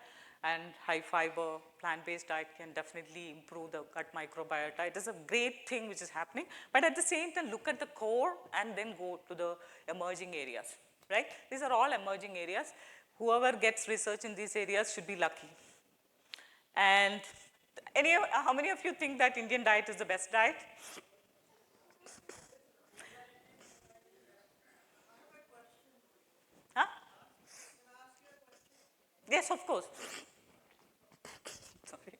and high fiber, plant-based diet can definitely improve the gut microbiota. It is a great thing which is happening, but at the same time, look at the core and then go to the emerging areas, right? These are all emerging areas. Whoever gets research in these areas should be lucky. And how many of you think that Indian diet is the best diet? Huh? Yes, of course. Sorry.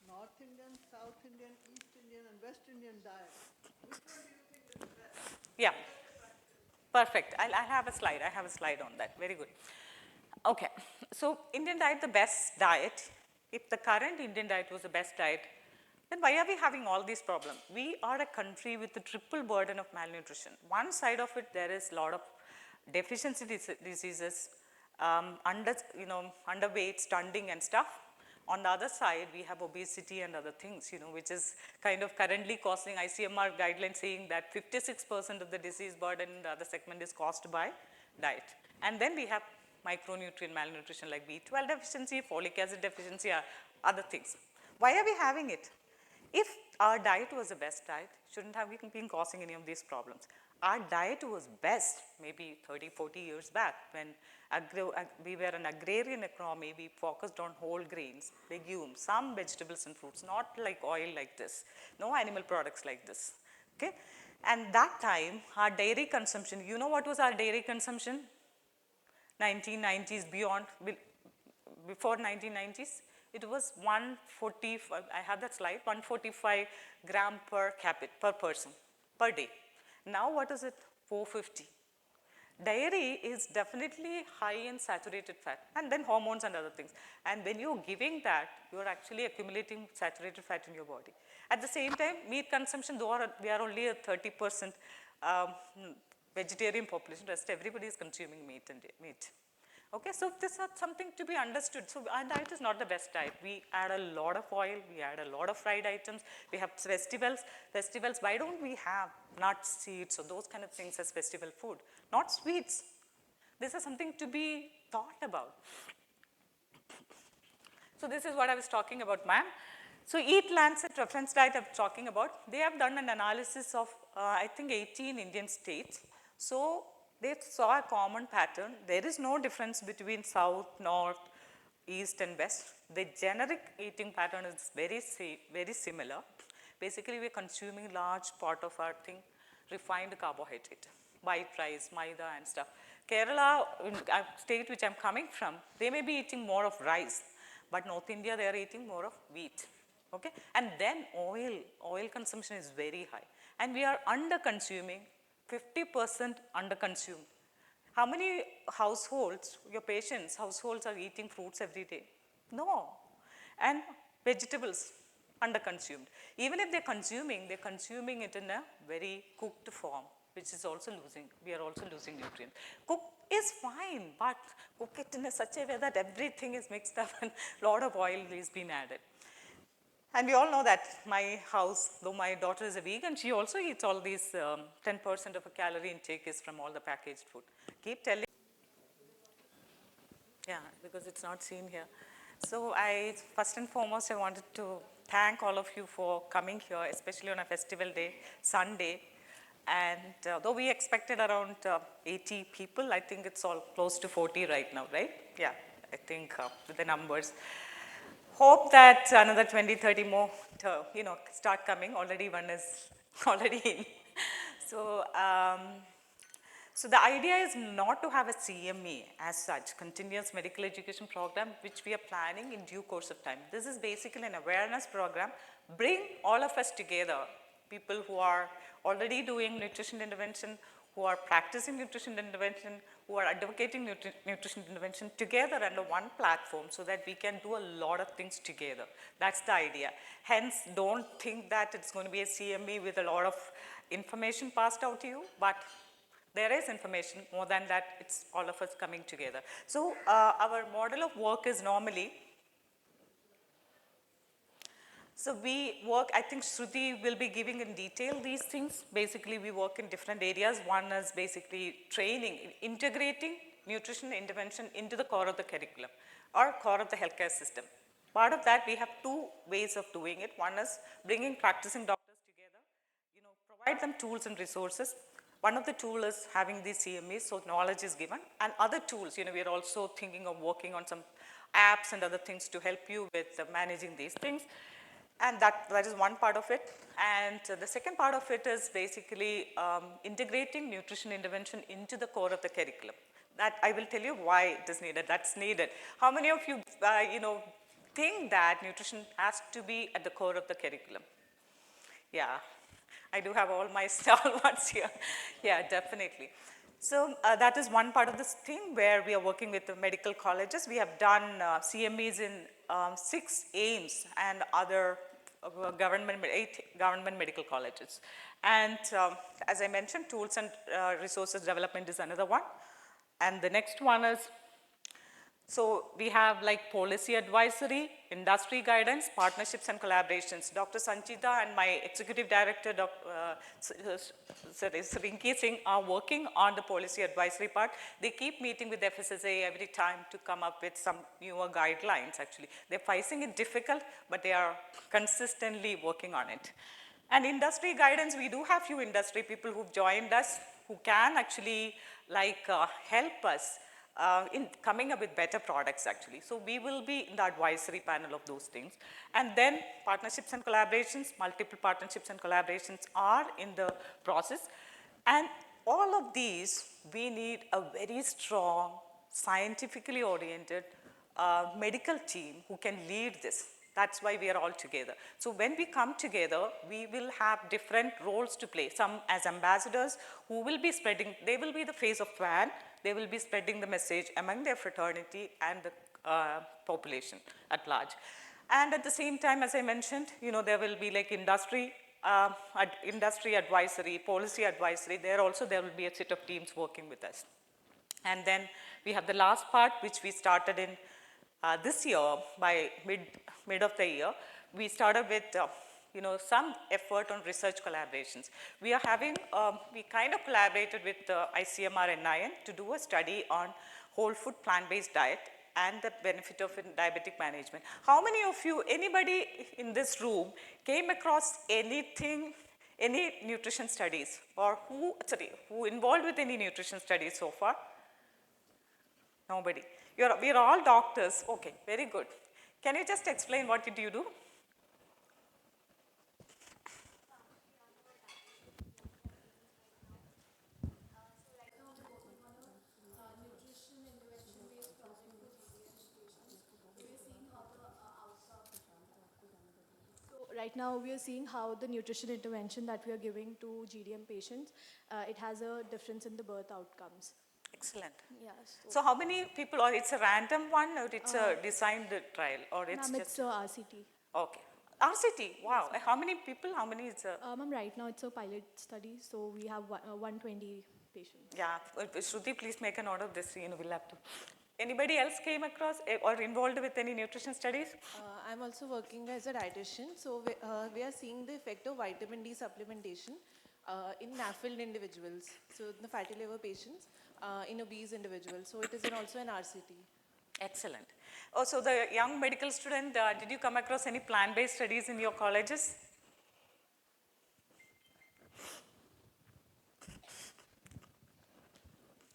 North Indian, South Indian, East Indian, and West Indian diet. Which one do you think is the best? Yeah. Perfect. I'll have a slide. I have a slide on that. Very good. Okay. So Indian diet, the best diet. If the current Indian diet was the best diet, then why are we having all these problems? We are a country with a triple burden of malnutrition. One side of it, there is a lot of deficiency diseases, underweight, stunting and stuff. On the other side, we have obesity and other things, which is kind of currently causing ICMR guidelines saying that 56% of the disease burden in the other segment is caused by diet. And then we have micronutrient malnutrition like B12 deficiency, folic acid deficiency, other things. Why are we having it? If our diet was the best diet, shouldn't have been causing any of these problems. Our diet was best maybe 30, 40 years back when we were an agrarian economy. We focused on whole grains, legumes, some vegetables and fruits, not like oil like this, no animal products like this, okay? And that time, our dairy consumption, you know what was our dairy consumption? 1990s, beyond, before 1990s, it was 145, I have that slide, 145 gram per person, per day. Now what is it? 450. Dairy is definitely high in saturated fat, and then hormones and other things. And when you're giving that, you're actually accumulating saturated fat in your body. At the same time, meat consumption, though we are only a 30% vegetarian population, rest everybody is consuming meat. Okay, so this is something to be understood. So our diet is not the best diet. We add a lot of oil, we add a lot of fried items, we have festivals. Why don't we have nuts, seeds, or those kind of things as festival food? Not sweets. This is something to be thought about. So this is what I was talking about, ma'am. So Eat Lancet reference diet I'm talking about, they have done an analysis of, I think, 18 Indian states. So they saw a common pattern. There is no difference between south, north, east, and west. The generic eating pattern is very similar. Basically, we're consuming large part of our thing, refined carbohydrate, white rice, maida, and stuff. Kerala, a state which I'm coming from, they may be eating more of rice, but North India, they are eating more of wheat. Okay? And then oil consumption is very high. And we are under-consuming, 50% under-consumed. How many households, your patients' households are eating fruits every day? No. And vegetables, under-consumed. Even if they're consuming it in a very cooked form, which is also we are also losing nutrients. Cook is fine, but cook it in such a way that everything is mixed up and a lot of oil is being added. And we all know that my house, though my daughter is a vegan, she also eats all these 10% of her calorie intake is from all the packaged food. Keep telling. Yeah, because it's not seen here. So first and foremost, I wanted to thank all of you for coming here, especially on a festival day, Sunday. And though we expected around 80 people, I think it's all close to 40 right now, right? Yeah, I think with the numbers. Hope that another 20, 30 more, start coming. Already one is already in. So, so the idea is not to have a CME as such, continuous medical education program, which we are planning in due course of time. This is basically an awareness program, bring all of us together, people who are already doing nutrition intervention, who are practicing nutrition intervention, who are advocating nutrition intervention together under one platform so that we can do a lot of things together. That's the idea. Hence, don't think that it's going to be a CME with a lot of information passed out to you, but there is information. More than that, it's all of us coming together. So our model of work is normally, so we work, I think Shruti will be giving in detail these things. Basically, we work in different areas. One is basically training, integrating nutrition intervention into the core of the curriculum or core of the healthcare system. Part of that, we have two ways of doing it. One is bringing practicing doctors together, provide them tools and resources. One of the tools is having these CMEs, so knowledge is given. And other tools, we are also thinking of working on some apps and other things to help you with managing these things. And that is one part of it. And the second part of it is basically integrating nutrition intervention into the core of the curriculum. That I will tell you why it is needed. That's needed. How many of you, think that nutrition has to be at the core of the curriculum? Yeah, I do have all my stalwarts here. Yeah, definitely. So that is one part of this thing where we are working with the medical colleges. We have done CMEs in 6 AIMS and other 8 government medical colleges. And as I mentioned, tools and resources development is another one. And the next one is, so we have like policy advisory, industry guidance, partnerships and collaborations. Dr. Sanchita and my executive director, Rinki Singh, are working on the policy advisory part. They keep meeting with FSSA every time to come up with some newer guidelines actually. They're facing it difficult, but they are consistently working on it. And industry guidance, we do have few industry people who've joined us who can actually help us in coming up with better products actually. So we will be in the advisory panel of those things. And then partnerships and collaborations, multiple partnerships and collaborations are in the process. And all of these, we need a very strong, scientifically oriented medical team who can lead this. That's why we are all together. So when we come together, we will have different roles to play. Some as ambassadors who will be spreading, they will be the face of FAN, they will be spreading the message among their fraternity and the population at large. And at the same time, as I mentioned, there will be like industry advisory, policy advisory. There will be a set of teams working with us. And then we have the last part, which we started in this year, by mid of the year. We started with some effort on research collaborations. We are having, we kind of collaborated with ICMR NIN to do a study on whole food plant-based diet and the benefit of diabetic management. How many of you, anybody in this room came across anything, any nutrition studies, or who involved with any nutrition studies so far? Nobody. We are all doctors. Okay, very good. Can you just explain what did you do? Right now, we are seeing how the nutrition intervention that we are giving to GDM patients, it has a difference in the birth outcomes. Excellent. Yes. So how many people, or it's a random one, or it's a designed trial, or it's just? It's a RCT. Okay. RCT, wow. Yes, how many people, how many is a? Ma'am, right now it's a pilot study, so we have 120 patients. Yeah, Shruti, please make a note of this, we'll have to. Anybody else came across or involved with any nutrition studies? I'm also working as a dietitian, so we are seeing the effect of vitamin D supplementation in NAFLD individuals, so the fatty liver patients, in obese individuals. So it is also an RCT. Excellent. Oh, so the young medical student, did you come across any plant-based studies in your colleges?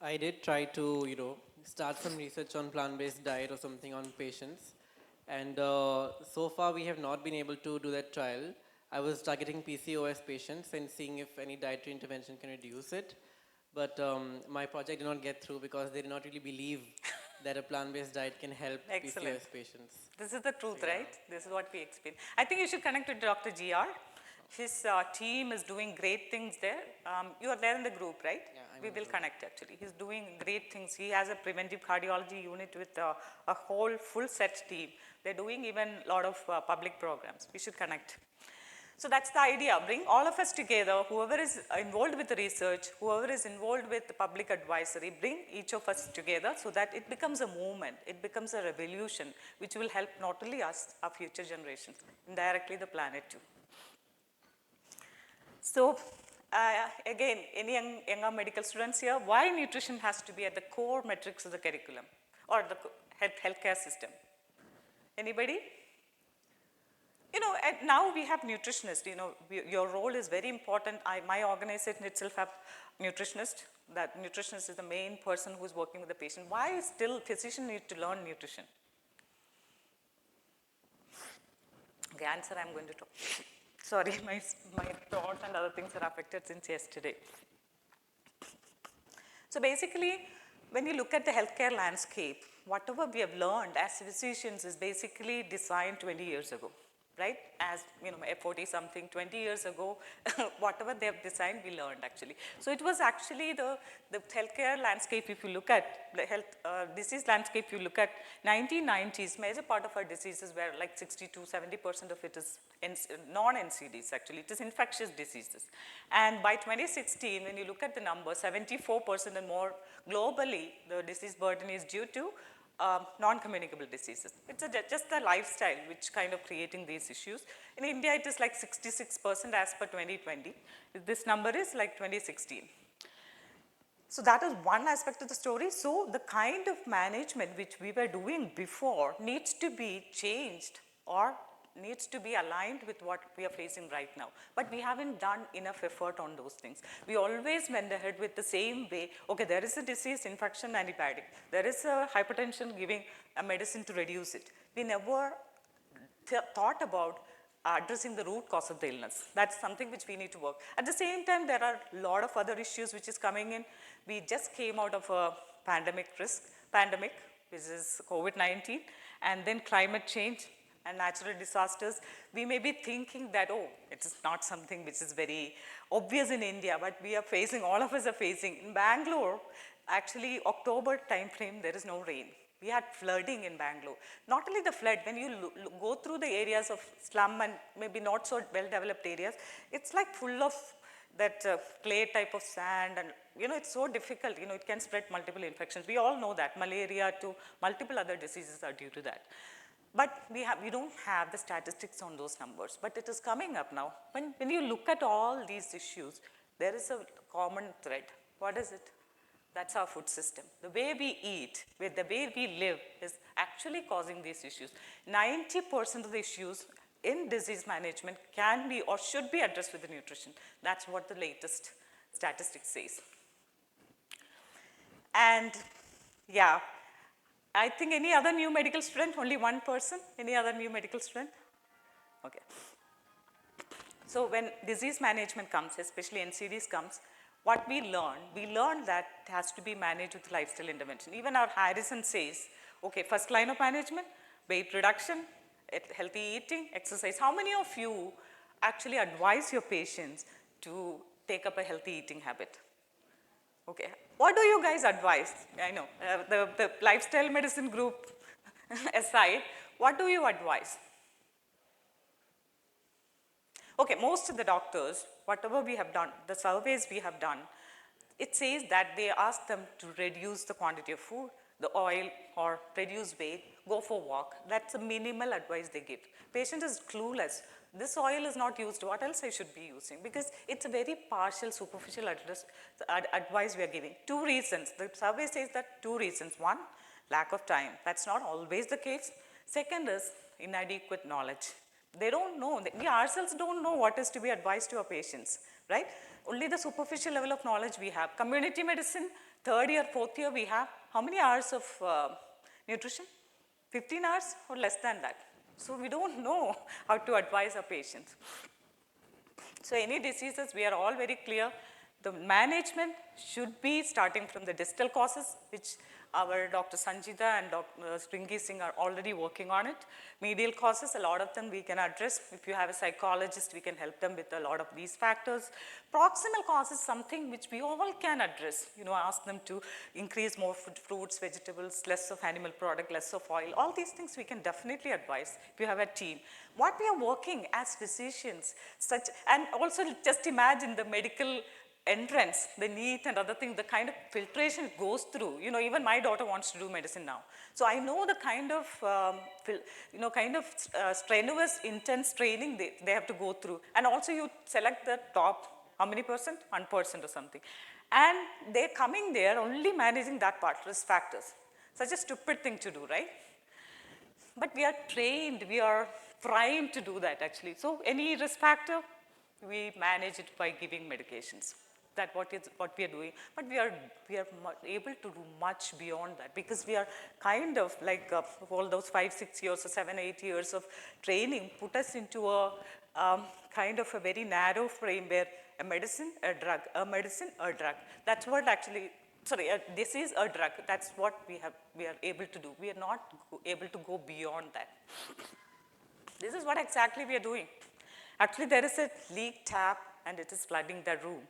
I did try to, start some research on plant-based diet or something on patients. And so far we have not been able to do that trial. I was targeting PCOS patients and seeing if any dietary intervention can reduce it. But my project did not get through because they did not really believe that a plant-based diet can help Excellent. PCOS patients. This is the truth, right? This is what we experience. I think you should connect with Dr. GR. His team is doing great things there. You are there in the group, right? Yeah, we will connect actually. He's doing great things. He has a preventive cardiology unit with a whole full set team. They're doing even a lot of public programs. We should connect. So that's the idea. Bring all of us together, whoever is involved with the research, whoever is involved with the public advisory, bring each of us together so that it becomes a movement, it becomes a revolution, which will help not only us, our future generations, indirectly the planet too. So again, any younger medical students here, why nutrition has to be at the core metrics of the curriculum or the healthcare system? Anybody? Now we have nutritionists, your role is very important. My organization itself have nutritionists. That nutritionist is the main person who's working with the patient. Why still physician need to learn nutrition? The answer I'm going to talk. Sorry, my thoughts and other things are affected since yesterday. So basically, when you look at the healthcare landscape, whatever we have learned as physicians is basically designed 20 years ago. Right? As, 40 something, 20 years ago, whatever they have designed, we learned actually. So it was actually the healthcare landscape, if you look at the health disease landscape, you look at 1990s, major part of our diseases were like 70% of it is non-NCDs actually, it is infectious diseases. And by 2016, when you look at the number, 74% and more globally, the disease burden is due to non-communicable diseases. It's just the lifestyle which kind of creating these issues. In India, it is like 66% as per 2020. This number is like 2016. So that is one aspect of the story. So the kind of management which we were doing before needs to be changed or needs to be aligned with what we are facing right now. But we haven't done enough effort on those things. We always went ahead with the same way, okay, there is a disease, infection, antibiotic. There is a hypertension, giving a medicine to reduce it. We never thought about addressing the root cause of the illness. That's something which we need to work. At the same time, there are a lot of other issues which is coming in. We just came out of a pandemic, which is COVID-19, and then climate change and natural disasters. We may be thinking that, oh, it is not something which is very obvious in India, but we are facing, all of us are facing. In Bangalore, actually October timeframe, there is no rain. We had flooding in Bangalore. Not only the flood, when you go through the areas of slum and maybe not so well-developed areas, it's like full of that clay type of sand, and it's so difficult, it can spread multiple infections. We all know that malaria to multiple other diseases are due to that. But we don't have the statistics on those numbers, but it is coming up now. When you look at all these issues, there is a common thread. What is it? That's our food system. The way we eat, the way we live is actually causing these issues. 90% of the issues in disease management can be or should be addressed with the nutrition. That's what the latest statistics says. And yeah, I think any other new medical student, only one person, any other new medical student? Okay. So when disease management comes, especially NCDs comes, what we learn that it has to be managed with lifestyle intervention. Even our Harrison says, okay, first line of management, weight reduction, healthy eating, exercise. How many of you actually advise your patients to take up a healthy eating habit? Okay, what do you guys advise? I know, the lifestyle medicine group aside, what do you advise? Okay, most of the doctors, whatever we have done, the surveys we have done, it says that they ask them to reduce the quantity of food, the oil, or reduce weight, go for a walk. That's the minimal advice they give. Patient is clueless. This oil is not used, what else I should be using? Because it's a very partial, superficial advice we are giving. Two reasons, the survey says that two reasons. One, lack of time. That's not always the case. Second is inadequate knowledge. They don't know, we ourselves don't know what is to be advised to our patients, right? Only the superficial level of knowledge we have. Community medicine, third year, fourth year, we have how many hours of nutrition? 15 hours or less than that. So we don't know how to advise our patients. So any diseases, we are all very clear. The management should be starting from the distal causes, which our Dr. Sanjita and Dr. Stringy Singh are already working on it. Medial causes, a lot of them we can address. If you have a psychologist, we can help them with a lot of these factors. Proximal causes, something which we all can address. Ask them to increase more fruits, vegetables, less of animal product, less of oil. All these things we can definitely advise if you have a team. What we are working as physicians, and also just imagine the medical entrance, the NEET and other things, the kind of filtration it goes through. Even my daughter wants to do medicine now. So I know the kind of, strenuous, intense training they have to go through. And also you select the top, how many percent? 1% or something. And they're coming there only managing that part, risk factors. Such a stupid thing to do, right? But we are trained, we are primed to do that actually. So any risk factor, we manage it by giving medications. That's what we are doing. But we are able to do much beyond that because we are kind of like all those 5, 6 years or 7, 8 years of training put us into a kind of a very narrow frame where a medicine, a drug, a medicine, a drug. That's what actually, this is a drug. That's what we are able to do. We are not able to go beyond that. This is what exactly we are doing. Actually, there is a leak tap and it is flooding the room,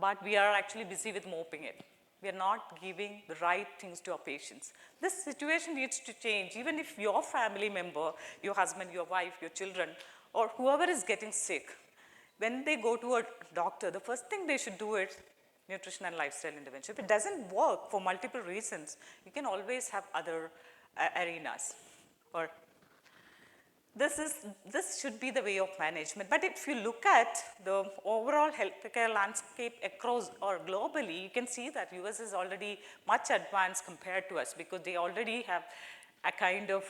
but we are actually busy with mopping it. We are not giving the right things to our patients. This situation needs to change. Even if your family member, your husband, your wife, your children, or whoever is getting sick, when they go to a doctor, the first thing they should do is nutrition and lifestyle intervention. If it doesn't work for multiple reasons, you can always have other arenas. Or this should be the way of management. But if you look at the overall healthcare landscape across or globally, you can see that US is already much advanced compared to us because they already have a kind of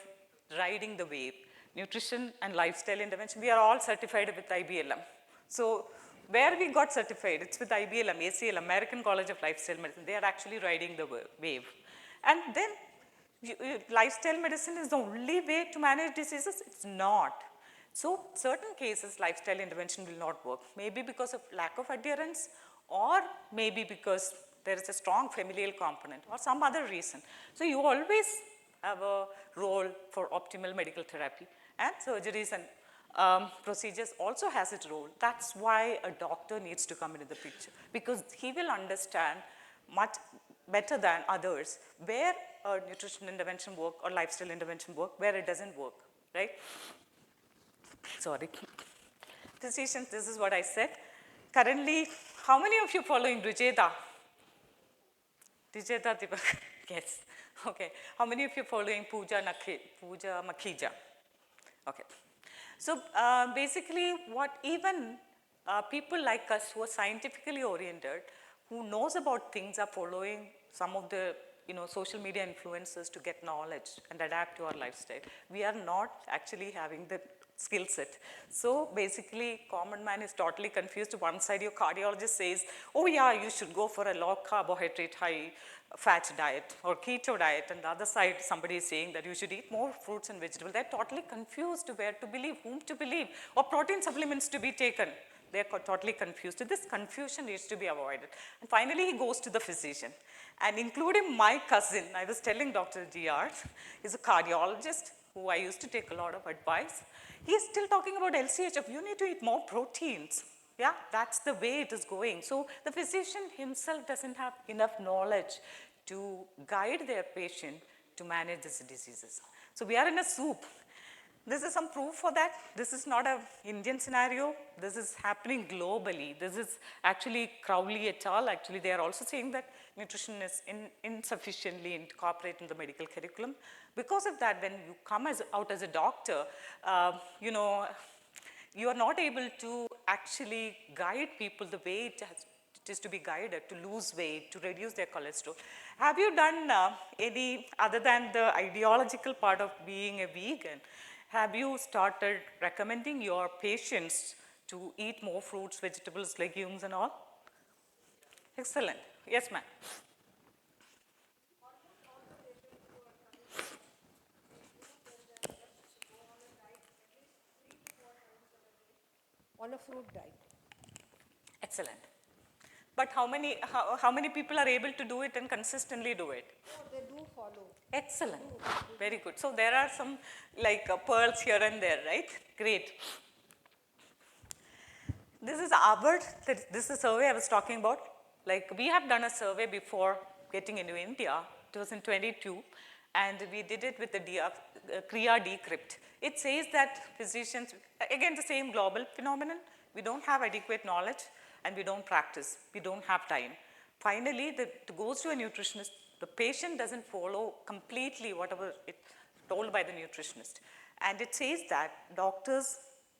riding the wave. Nutrition and lifestyle intervention, we are all certified with IBLM. So where we got certified, it's with IBLM, ACL, American College of Lifestyle Medicine. They are actually riding the wave. And then lifestyle medicine is the only way to manage diseases? It's not. So certain cases, lifestyle intervention will not work. Maybe because of lack of adherence or maybe because there is a strong familial component or some other reason. So you always have a role for optimal medical therapy and surgeries and procedures also has its role. That's why a doctor needs to come into the picture because he will understand much better than others where a nutrition intervention work or lifestyle intervention work, where it doesn't work, right? Sorry. Physicians, this is what I said. Currently, how many of you following Rujeda? Rujeda Deepak? Yes. Okay. How many of you following Pooja Makhija? Okay. So basically what even people like us who are scientifically oriented, who knows about things are following some of the social media influencers to get knowledge and adapt to our lifestyle. We are not actually having the skill set. So basically, common man is totally confused. One side, your cardiologist says, oh yeah, you should go for a low carbohydrate, high fat diet or keto diet. And the other side, somebody is saying that you should eat more fruits and vegetables. They're totally confused where to believe, whom to believe, or protein supplements to be taken. They're totally confused. This confusion needs to be avoided. And finally, he goes to the physician. And including my cousin, I was telling Dr. GR, he's a cardiologist who I used to take a lot of advice. He's still talking about LCHF. You need to eat more proteins. Yeah, that's the way it is going. So the physician himself doesn't have enough knowledge to guide their patient to manage these diseases. So we are in a soup. This is some proof for that. This is not an Indian scenario. This is happening globally. This is actually Crowley et al. Actually, they are also saying that nutrition is insufficiently incorporated in the medical curriculum. Because of that, when you come out as a doctor, you are not able to actually guide people the way it is to be guided to lose weight, to reduce their cholesterol. Have you done any, other than the ideological part of being a vegan, have you started recommending your patients to eat more fruits, vegetables, legumes and all? Excellent. Yes, ma'am. On a fruit diet. Excellent. But how many people are able to do it and consistently do it? Oh, they do follow. Excellent. Very good. So there are some like pearls here and there, right? Great. This is Harvard. This is a survey I was talking about. Like we have done a survey before getting into India, 2022, and we did it with the Kriya Decrypt. It says that physicians, again the same global phenomenon, we don't have adequate knowledge and we don't practice, we don't have time. Finally, it goes to a nutritionist, the patient doesn't follow completely whatever it's told by the nutritionist. And it says that doctors,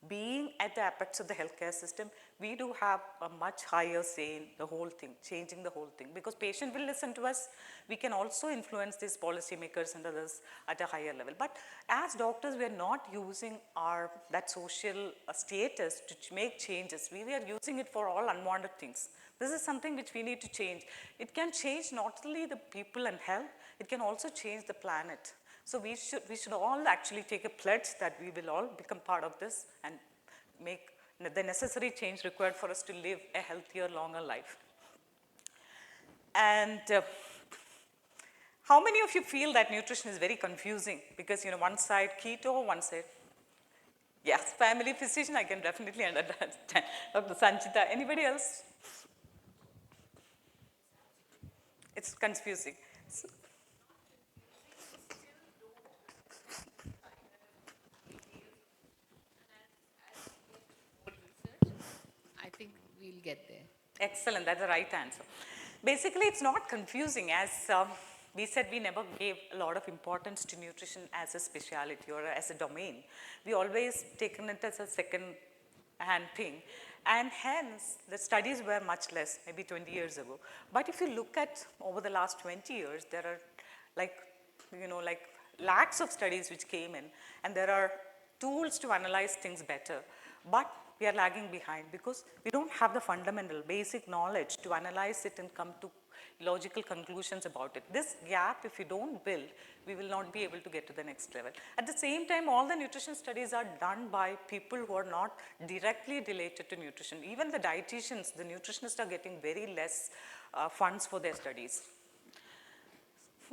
being at the apex of the healthcare system, we do have a much higher say in the whole thing, changing the whole thing. Because patient will listen to us, we can also influence these policymakers and others at a higher level. But as doctors, we are not using that social status to make changes. We are using it for all unwanted things. This is something which we need to change. It can change not only the people and health, it can also change the planet. So we should all actually take a pledge that we will all become part of this and make the necessary change required for us to live a healthier, longer life. And how many of you feel that nutrition is very confusing? Because, one side keto, one side, yes, family physician, I can definitely understand. Dr. Sanchita, anybody else? It's confusing. So, I think we'll get there. excellent, that's the right answer. Basically, it's not confusing. As we said, we never gave a lot of importance to nutrition as a specialty or as a domain. We always taken it as a second-hand thing. And hence, the studies were much less, maybe 20 years ago. But if you look at over the last 20 years, there are like lakhs of studies which came in, and there are tools to analyze things better. But we are lagging behind because we don't have the fundamental basic knowledge to analyze it and come to logical conclusions about it. This gap, if we don't build, we will not be able to get to the next level. At the same time, all the nutrition studies are done by people who are not directly related to nutrition. Even the dietitians, the nutritionists are getting very less funds for their studies.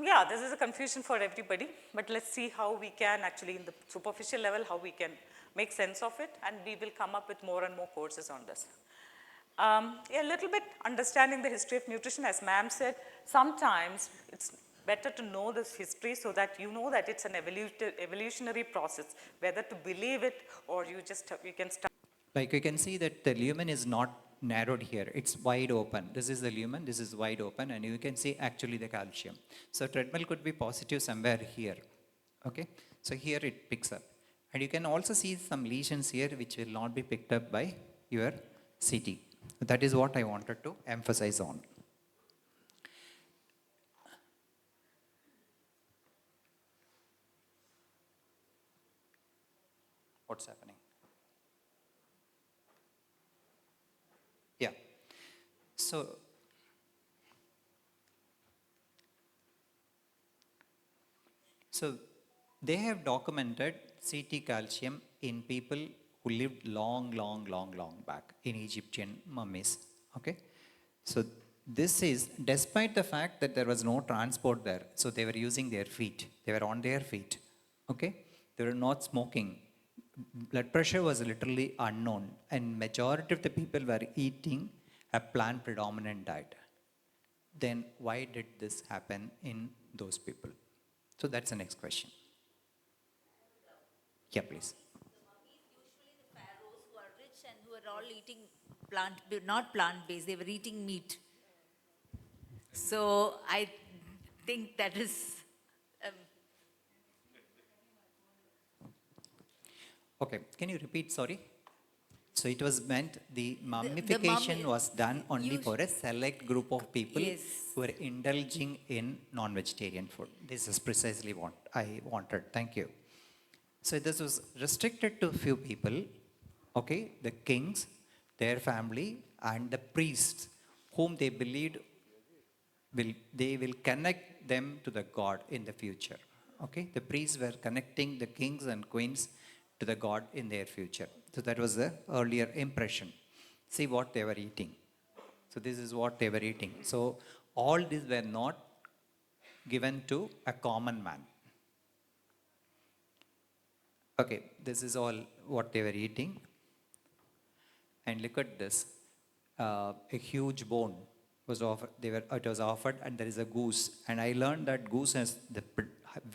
Yeah, this is a confusion for everybody, but let's see how we can actually, in the superficial level, how we can make sense of it, and we will come up with more and more courses on this. A little bit understanding the history of nutrition, as ma'am said, sometimes it's better to know this history so that you know that it's an evolutionary process, whether to believe it or you can start. Like you can see that the lumen is not narrowed here, it's wide open. This is the lumen, this is wide open, and you can see actually the calcium. So treadmill could be positive somewhere here, okay? So here it picks up. And you can also see some lesions here which will not be picked up by your CT. That is what I wanted to emphasize on. What's happening? Yeah. So they have documented CT calcium in people who lived long back in Egyptian mummies. Okay? So this is despite the fact that there was no transport there. So they were using their feet. They were on their feet. Okay? They were not smoking. Blood pressure was literally unknown, and majority of the people were eating a plant predominant diet. Then why did this happen in those people? So that's the next question. Yeah, please. Usually the pharaohs who are rich and who are all eating not plant-based, they were eating meat. So I think that is... Okay, can you repeat, sorry? So it was meant the mummification was done only for a select group of people Yes. who were indulging in non-vegetarian food. This is precisely what I wanted. Thank you. So this was restricted to few people, okay, the kings, their family, and the priests, whom they believed they will connect them to the God in the future. Okay, the priests were connecting the kings and queens to the God in their future. So that was the earlier impression. See what they were eating. So this is what they were eating. So all these were not given to a common man. Okay, this is all what they were eating. And look at this. A huge bone was offered. It was offered, and there is a goose. And I learned that goose has the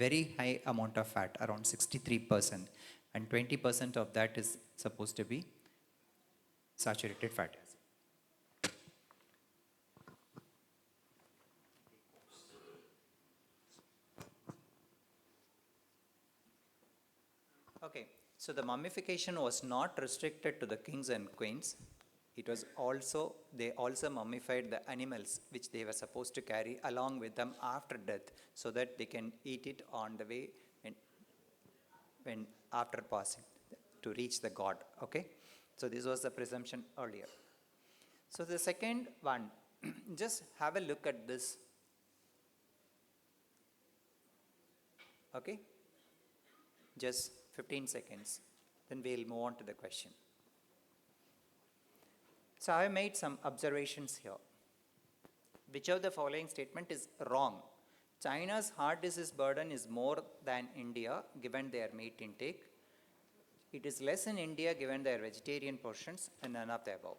very high amount of fat, around 63%, and 20% of that is supposed to be saturated fat. Okay, so the mummification was not restricted to the kings and queens. It was also, they also mummified the animals which they were supposed to carry along with them after death, so that they can eat it on the way when after passing to reach the God. Okay, so this was the presumption earlier. So the second one, just have a look at this. Okay, just 15 seconds, then we'll move on to the question. So I have made some observations here. Which of the following statement is wrong? China's heart disease burden is more than India given their meat intake. It is less in India given their vegetarian portions, and none of the above.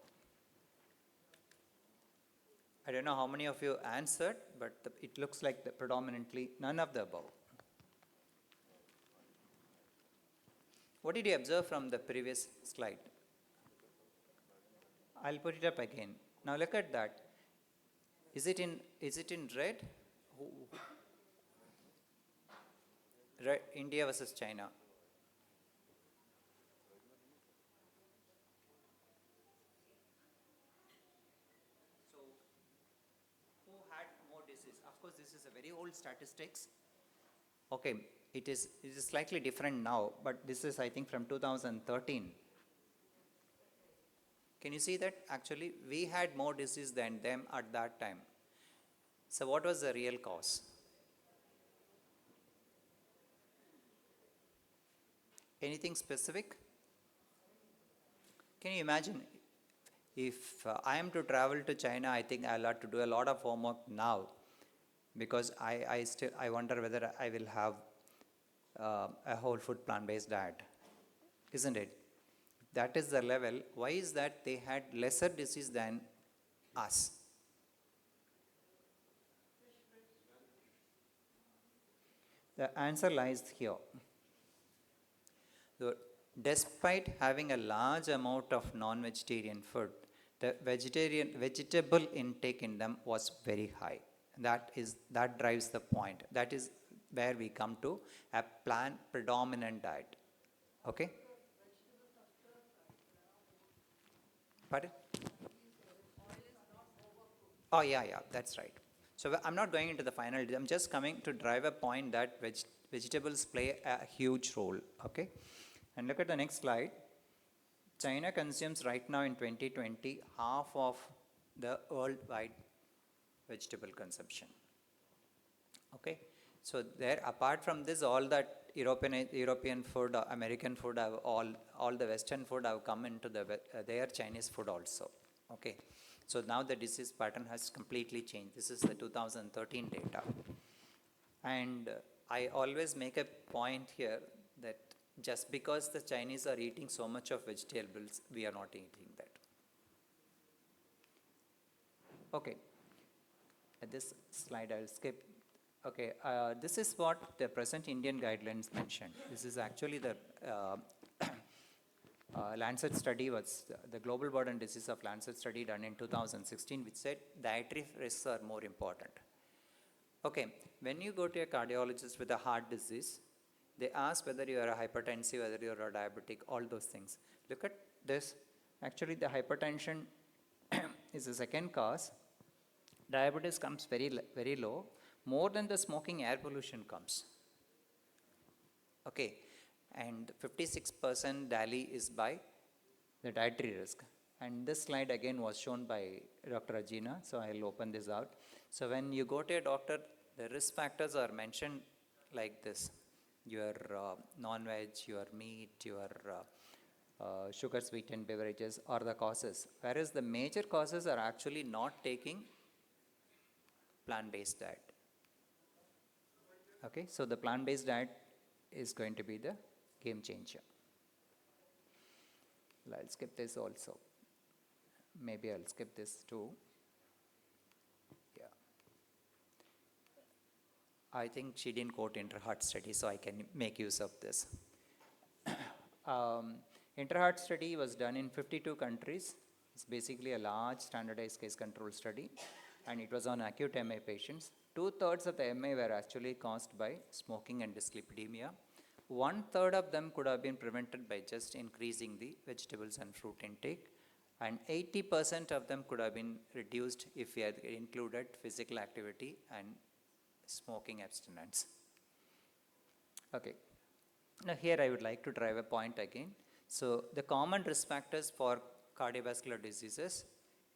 I don't know how many of you answered, but it looks like predominantly none of the above. What did you observe from the previous slide? I'll put it up again. Now look at that. Is it in red? Red, India versus China. So who had more disease? Of course, this is a very old statistics. Okay, it is slightly different now, but this is, I think, from 2013. Can you see that? Actually, we had more disease than them at that time. So what was the real cause? Anything specific? Can you imagine if I am to travel to China, I think I'll have to do a lot of homework now, because I wonder whether I will have a whole food plant-based diet, isn't it? That is the level. Why is that they had lesser disease than us? The answer lies here. So, despite having a large amount of non-vegetarian food, the vegetable intake in them was very high. That drives the point. That is where we come to a plant predominant diet. Okay? Pardon? Oh yeah, that's right. So I'm not going into the final. I'm just coming to drive a point that vegetables play a huge role. Okay? And look at the next slide. China consumes right now in 2020 half of the worldwide vegetable consumption. Okay, so there, apart from this, all that European food, American food, all the Western food have come into their Chinese food also. Okay, so now the disease pattern has completely changed. This is the 2013 data, and I always make a point here that just because the Chinese are eating so much of vegetables, we are not eating that. Okay, at this slide I'll skip. Okay, this is what the present Indian guidelines mentioned. This is actually the Lancet study, was the global burden disease of Lancet study done in 2016, which said dietary risks are more important. Okay, when you go to a cardiologist with a heart disease, they ask whether you are a hypertensive, whether you are a diabetic, all those things. Look at this, Actually, the hypertension is the second cause. Diabetes comes very low. More than the smoking, air pollution comes. Okay, and 56% DALI is by the dietary risk. And this slide again was shown by Dr. Ajina, so I'll open this out. So when you go to a doctor, the risk factors are mentioned like this. Your non-veg, your meat, your sugar sweetened beverages are the causes. Whereas the major causes are actually not taking plant-based diet. Okay, so the plant-based diet is going to be the game changer. I'll skip this also. Maybe I'll skip this too. Yeah. I think she didn't quote Interheart study, so I can make use of this. Interheart study was done in 52 countries. It's basically a large standardized case control study, and it was on acute MI patients. 2/3 of the MI were actually caused by smoking and dyslipidemia. 1/3 of them could have been prevented by just increasing the vegetables and fruit intake, and 80% of them could have been reduced if we had included physical activity and smoking abstinence. Okay. Now here I would like to drive a point again. So the common risk factors for cardiovascular diseases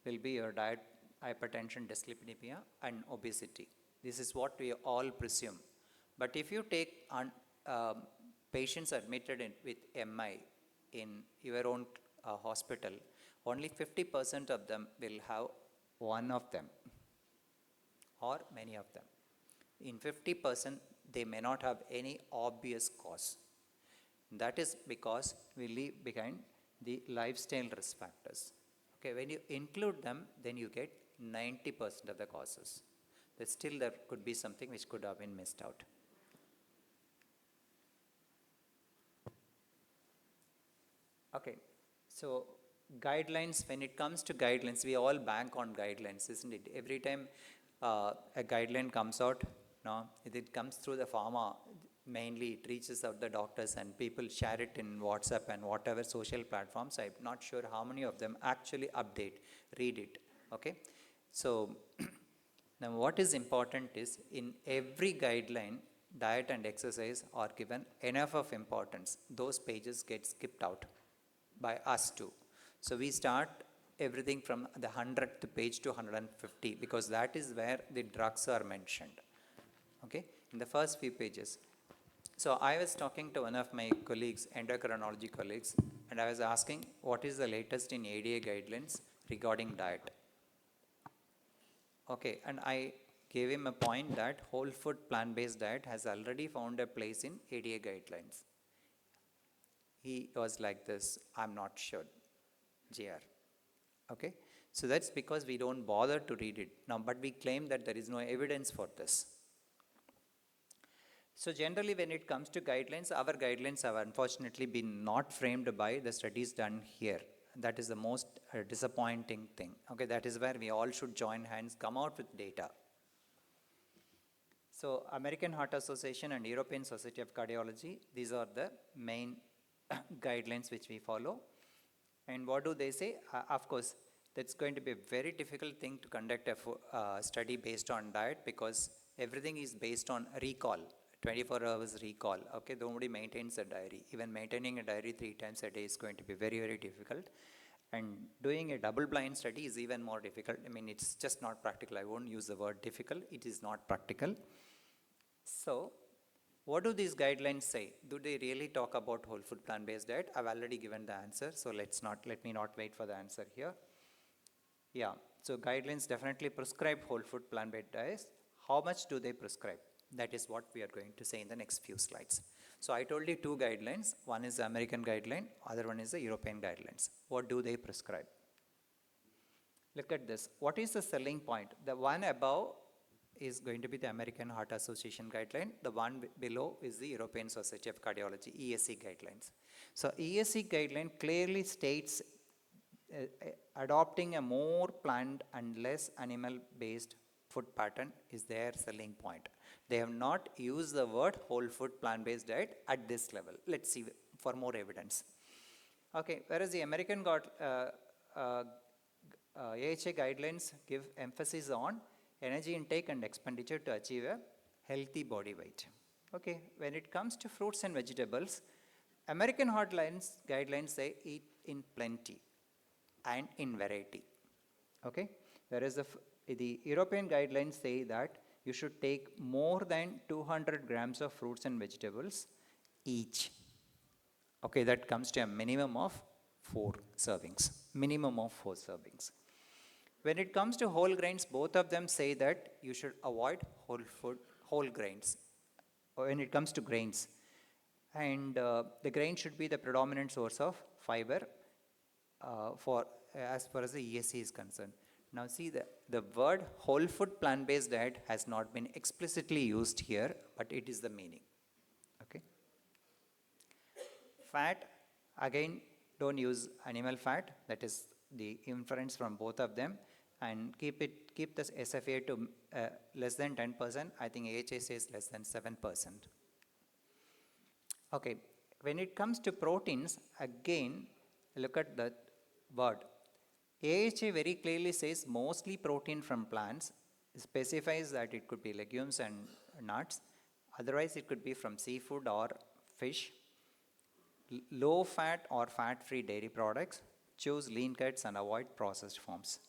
will be your diet, hypertension, dyslipidemia, and obesity. This is what we all presume. But if you take patients admitted with MI in your own hospital, only 50% of them will have one of them or many of them. In 50%, they may not have any obvious cause. That is because we leave behind the lifestyle risk factors. Okay, when you include them, then you get 90% of the causes. But still there could be something which could have been missed out. Okay, so guidelines, when it comes to guidelines, we all bank on guidelines, isn't it? Every time a guideline comes out, no, it comes through the pharma, mainly it reaches out the doctors and people share it in WhatsApp and whatever social platforms. I'm not sure how many of them actually read it, okay? So now what is important is in every guideline, diet and exercise are given enough of importance. Those pages get skipped out by us too. So we start everything from the 100th page to 150 because that is where the drugs are mentioned, okay, in the first few pages. So I was talking to one of my colleagues, endocrinology colleagues, and I was asking what is the latest in ADA guidelines regarding diet. Okay, and I gave him a point that whole food plant-based diet has already found a place in ADA guidelines. He was like this, I'm not sure, JR. Okay, so that's because we don't bother to read it. Now, but we claim that there is no evidence for this. So generally when it comes to guidelines, our guidelines have unfortunately been not framed by the studies done here. That is the most disappointing thing. Okay, that is where we all should join hands, come out with data. So American Heart Association and European Society of Cardiology, these are the main guidelines which we follow. And what do they say? Of course, that's going to be a very difficult thing to conduct a study based on diet because everything is based on recall, 24 hours recall. Okay, nobody maintains a diary. Even maintaining a diary 3 times a day is going to be very, very difficult. And doing a double-blind study is even more difficult. I mean, it's just not practical. I won't use the word difficult. It is not practical. So, what do these guidelines say? Do they really talk about whole food plant-based diet? I've already given the answer, so let me not wait for the answer here. Yeah, so guidelines definitely prescribe whole food plant-based diets. How much do they prescribe? That is what we are going to say in the next few slides. So I told you 2 guidelines. One is the American guideline, other one is the European guidelines. What do they prescribe? Look at this. What is the selling point? The one above is going to be the American Heart Association guideline. The one below is the European Society of Cardiology, ESC guidelines. So ESC guideline clearly states adopting a more plant and less animal-based food pattern is their selling point. They have not used the word whole food plant-based diet at this level. Let's see for more evidence. Okay, whereas the American AHA guidelines give emphasis on energy intake and expenditure to achieve a healthy body weight. Okay, when it comes to fruits and vegetables, American guidelines say eat in plenty and in variety. Okay, whereas the European guidelines say that you should take more than 200 grams of fruits and vegetables each. Okay, that comes to a minimum of 4 servings. Minimum of 4 servings. When it comes to whole grains, both of them say that you should avoid whole grains when it comes to grains. And the grain should be the predominant source of fiber as far as the ESC is concerned. Now see, the word whole food plant-based diet has not been explicitly used here, but it is the meaning. Okay. Fat, again, don't use animal fat. That is the inference from both of them, and keep the SFA to less than 10%. I think AHA says less than 7%. Okay, when it comes to proteins, again, look at the word. AHA very clearly says mostly protein from plants. It specifies that it could be legumes and nuts. Otherwise, it could be from seafood or fish. Low fat or fat free dairy products. Choose lean cuts and avoid processed forms.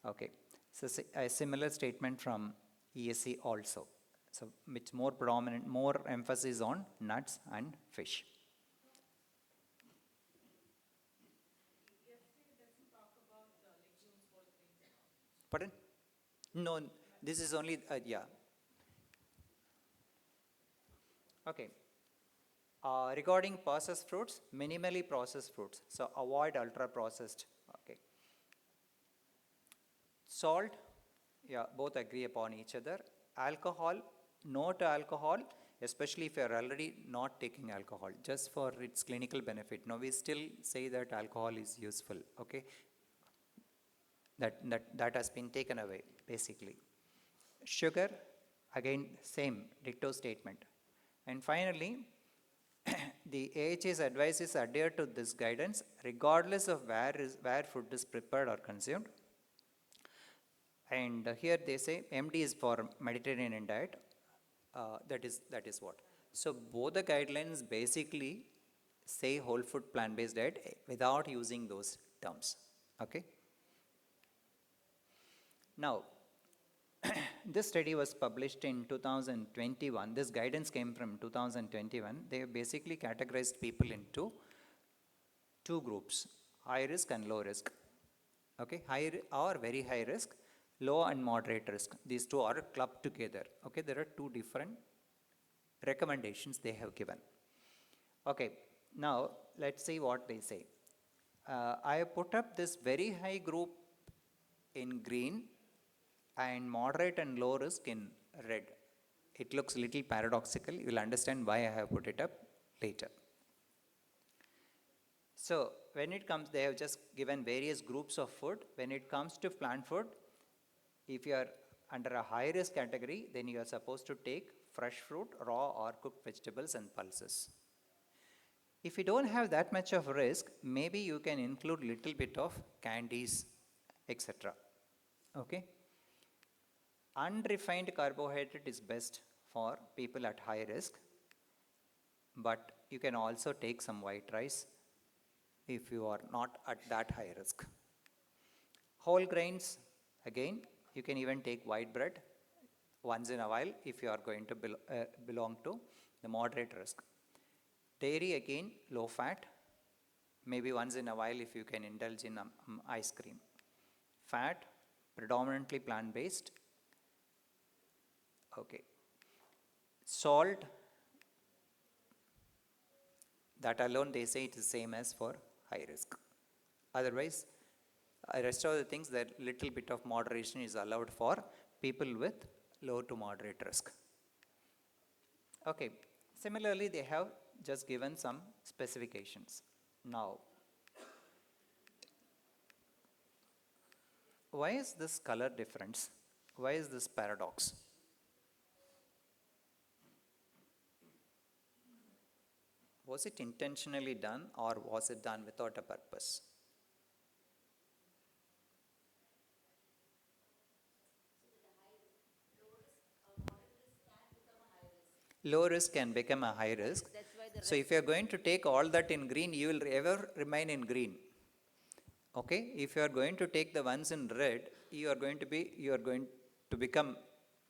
Okay, so a similar statement from ESC also. So it's more predominant, more emphasis on nuts and fish. Pardon? No, this is only, yeah. Okay. Regarding processed fruits, minimally processed fruits. So avoid ultra processed. Okay. Salt, yeah, both agree upon each other. Alcohol, no to alcohol, especially if you are already not taking alcohol, just for its clinical benefit. No, we still say that alcohol is useful. Okay. That has been taken away, basically. Sugar, again, same ditto statement. And finally, the AHA's advice is adhere to this guidance regardless of where food is prepared or consumed. And here they say MD is for Mediterranean diet. That is what. So both the guidelines basically say whole food plant-based diet without using those terms. Okay. Now, this study was published in 2021. This guidance came from 2021. They basically categorized people into 2 groups, high risk and low risk. Okay, high or very high risk, low and moderate risk. These 2 are clubbed together. Okay, there are 2 different recommendations they have given. Okay, now let's see what they say. I have put up this very high group in green and moderate and low risk in red. It looks a little paradoxical. You will understand why I have put it up later. So when it comes, they have just given various groups of food. When it comes to plant food, if you are under a high risk category, then you are supposed to take fresh fruit, raw or cooked vegetables and pulses. If you don't have that much of risk, maybe you can include little bit of candies, etc. Okay. Unrefined carbohydrate is best for people at high risk, but you can also take some white rice if you are not at that high risk. Whole grains, again, you can even take white bread once in a while if you are going to belong to the moderate risk. Dairy, again, low fat, maybe once in a while if you can indulge in ice cream. Fat, predominantly plant-based. Okay. Salt, that alone they say it is same as for high risk. Otherwise, rest of the things, that little bit of moderation is allowed for people with low to moderate risk. Okay. Similarly, they have just given some specifications. Now, why is this color difference? Why is this paradox? Was it intentionally done or was it done without a purpose? Low risk can become a high risk. So if you're going to take all that in green, you will ever remain in green. Okay? If you are going to take the ones in red, you are going to become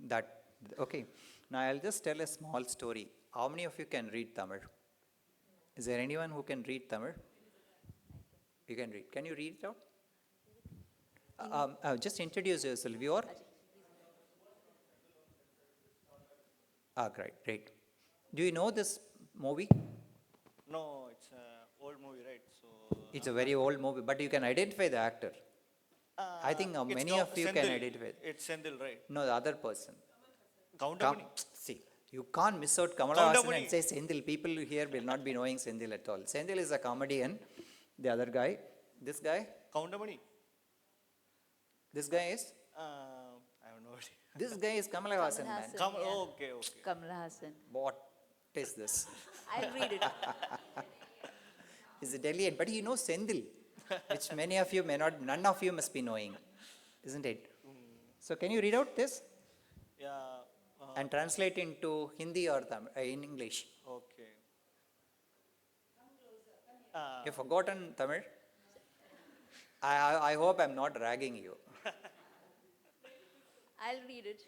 that. Okay? Now I'll just tell a small story. How many of you can read Tamil? Is there anyone who can read Tamil? You can read. Can you read it out? Just introduce yourself. You are? Great, great. Do you know this movie? No, it's an old movie, right? So It's a very old movie, but you can identify the actor. I think many of you can Senthil. identify. It's Senthil, right? No, the other person. Kaundamani. See, you can't miss out Kamala Hassan and say Senthil. People here will not be knowing Senthil at all. Senthil is a comedian. The other guy, this guy, Kaundamani. this guy is, I don't know. this guy is Kamala Hassan, man. Okay, okay. Kamala Hassan. What is this? I'll read it. He's a Delhian, but he knows Senthil, which many of you may not, none of you must be knowing, isn't it? So can you read out this? Yeah. And translate into Hindi or Tamil, in English. Okay. You've forgotten Tamil? I hope I'm not dragging you. I'll read it.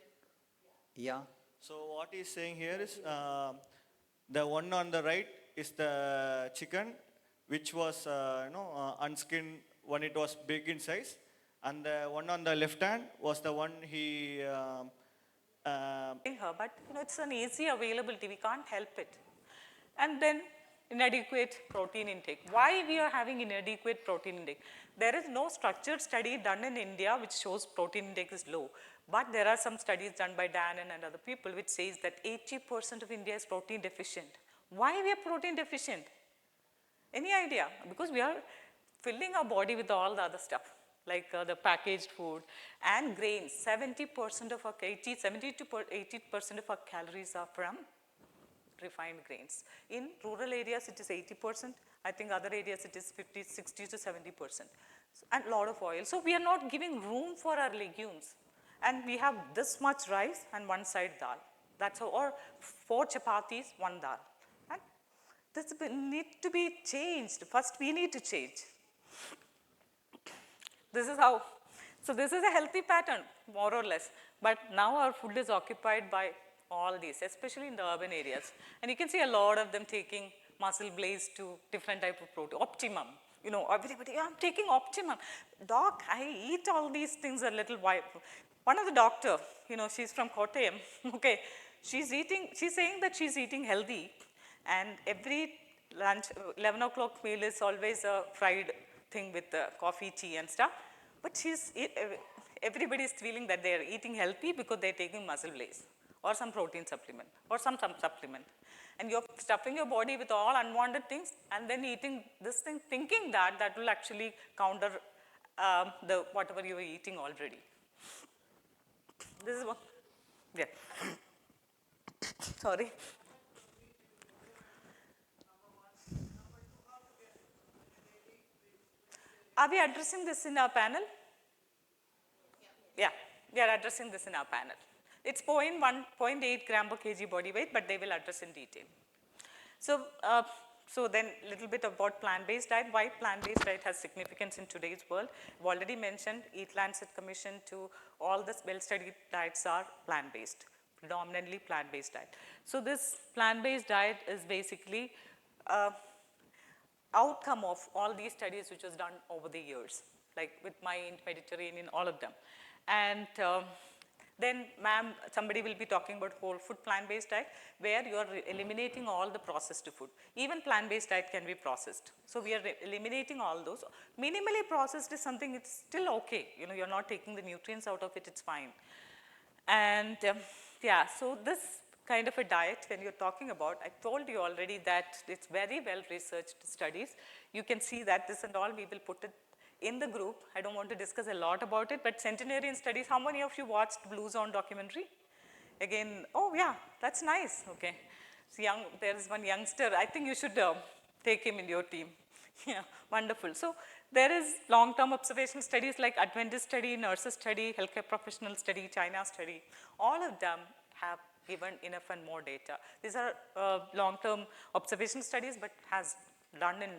Yeah. So what he's saying here is the one on the right is the chicken, which was unskinned when it was big in size, and the one on the left hand was the one he. Her, but it's an easy availability. We can't help it. And then inadequate protein intake. Why we are having inadequate protein intake? There is no structured study done in India which shows protein intake is low. But there are some studies done by Dan and other people which says that 80% of India is protein deficient. Why we are protein deficient? Any idea? Because we are filling our body with all the other stuff, like the packaged food and grains. 70% of our, 70 to 80% of our calories are from refined grains. In rural areas, it is 80%. I think other areas, it is 50, 60 to 70%. And a lot of oil. So we are not giving room for our legumes. And we have this much rice and one side dal. That's how, or 4 chapatis, 1 dal. And this need to be changed. First, we need to change. This is how, so this is a healthy pattern, more or less. But now our food is occupied by all these, especially in the urban areas. And you can see a lot of them taking muscle blaze to different type of protein, optimum. Everybody, I'm taking optimum. Doc, I eat all these things a little while. One of the doctor, she's from Kottayam, okay, she's saying that she's eating healthy, and every lunch, 11 o'clock meal is always a fried thing with coffee, tea and stuff, but everybody is feeling that they're eating healthy because they're taking muscle blaze, or some protein supplement, or some supplement. And you're stuffing your body with all unwanted things, and then eating this thing, thinking that will actually counter the whatever you were eating already. This is one, yeah. Sorry. Are we addressing this in our panel? Yeah, we are addressing this in our panel. It's 0.8 gram per kg body weight, but they will address in detail. So then a little bit about plant-based diet. Why plant-based diet has significance in today's world? I've already mentioned Eat Lancet Commission to all the well-studied diets are plant-based, predominantly plant-based diet. So this plant-based diet is basically outcome of all these studies which was done over the years, like with Mind, Mediterranean, all of them. And then, somebody will be talking about whole food plant-based diet, where you are eliminating all the processed food. Even plant-based diet can be processed. So we are eliminating all those. Minimally processed is something, it's still okay. You're not taking the nutrients out of it, it's fine. And yeah, so this kind of a diet, when you're talking about, I told you already that it's very well researched studies. You can see that this and all, we will put it in the group. I don't want to discuss a lot about it, but centenarian studies, how many of you watched Blue Zone documentary? Again, oh yeah, that's nice, okay. There is one youngster, I think you should take him in your team. Yeah, wonderful. So there is long-term observational studies like Adventist study, nurses study, healthcare professional study, China study. All of them have given enough and more data. These are long-term observational studies, but has done in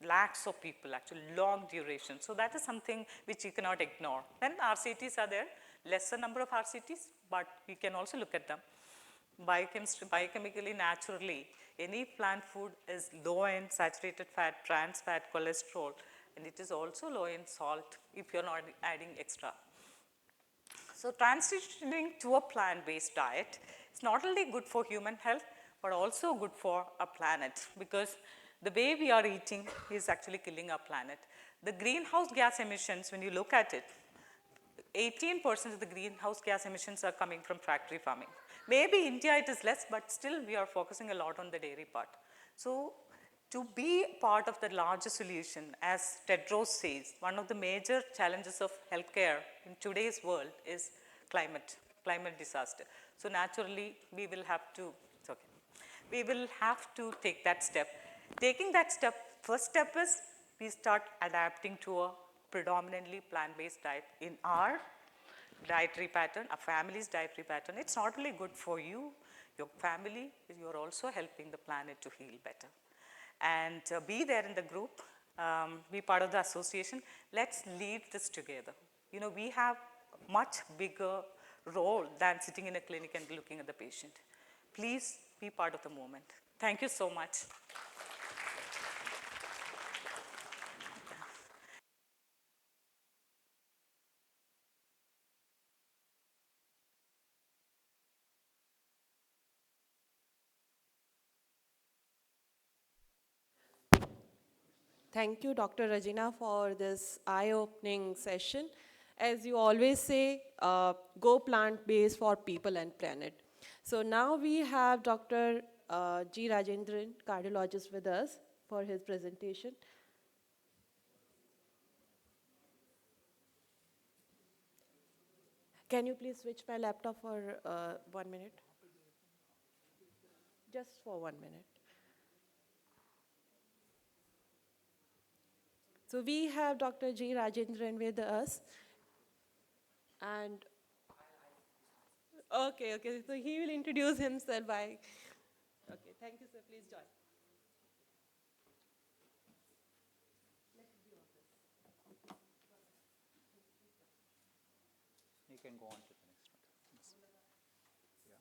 lakhs of people, actually long duration. So that is something which you cannot ignore. Then RCTs are there, lesser number of RCTs, but we can also look at them. Biochemically, naturally, any plant food is low in saturated fat, trans fat, cholesterol, and it is also low in salt if you're not adding extra. So transitioning to a plant-based diet is not only good for human health, but also good for our planet, because the way we are eating is actually killing our planet. The greenhouse gas emissions, when you look at it, 18% of the greenhouse gas emissions are coming from factory farming. Maybe India it is less, but still we are focusing a lot on the dairy part. So to be part of the larger solution, as Tedros says, one of the major challenges of healthcare in today's world is climate disaster. So naturally, we will have to, it's okay. We will have to take that step. Taking that step, first step is we start adapting to a predominantly plant-based diet in our dietary pattern, a family's dietary pattern. It's not only good for you, your family, you're also helping the planet to heal better. And be there in the group, be part of the association. Let's lead this together. You know, we have much bigger role than sitting in a clinic and looking at the patient. Please be part of the movement. Thank you so much. Thank you, Dr. Rajina, for this eye-opening session. As you always say, go plant-based for people and planet. So now we have Dr. G. Rajendran, cardiologist, with us for his presentation. Can you please switch my laptop for 1 minute? Just for 1 minute. So we have Dr. G. Rajendran with us. And okay, so he will introduce himself by, okay, thank you, sir, please join. You can go on to the next one. Yeah.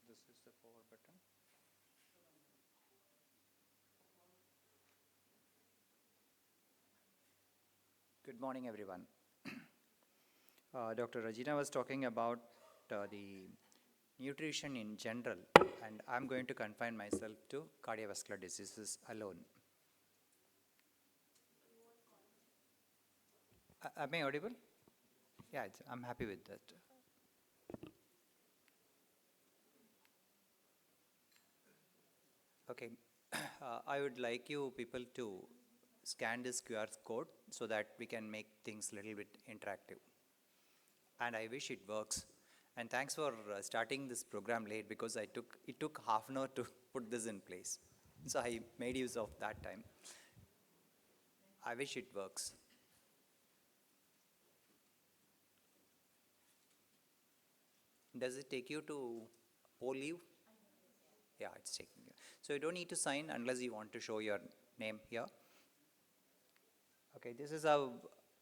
This is the forward button. Good morning, everyone. Dr. Rajina was talking about the nutrition in general, and I'm going to confine myself to cardiovascular diseases alone. Am I audible? Yeah, I'm happy with that. Okay, I would like you people to scan this QR code so that we can make things a little bit interactive. And I wish it works. And thanks for starting this program late, because it took half an hour to put this in place. So I made use of that time. I wish it works. Does it take you to poll you? Yeah, it's taking you. So you don't need to sign unless you want to show your name here. Okay, this is how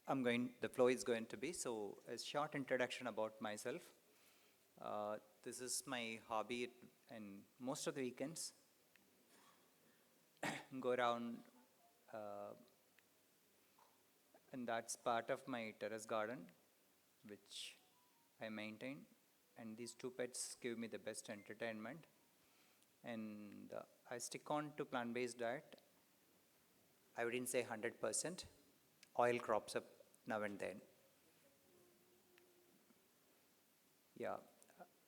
the flow is going to be. So a short introduction about myself. This is my hobby, and most of the weekends go around, and that's part of my terrace garden, which I maintain. And these two pets give me the best entertainment. And I stick on to plant-based diet. I wouldn't say 100%. Oil crops up now and then. Yeah,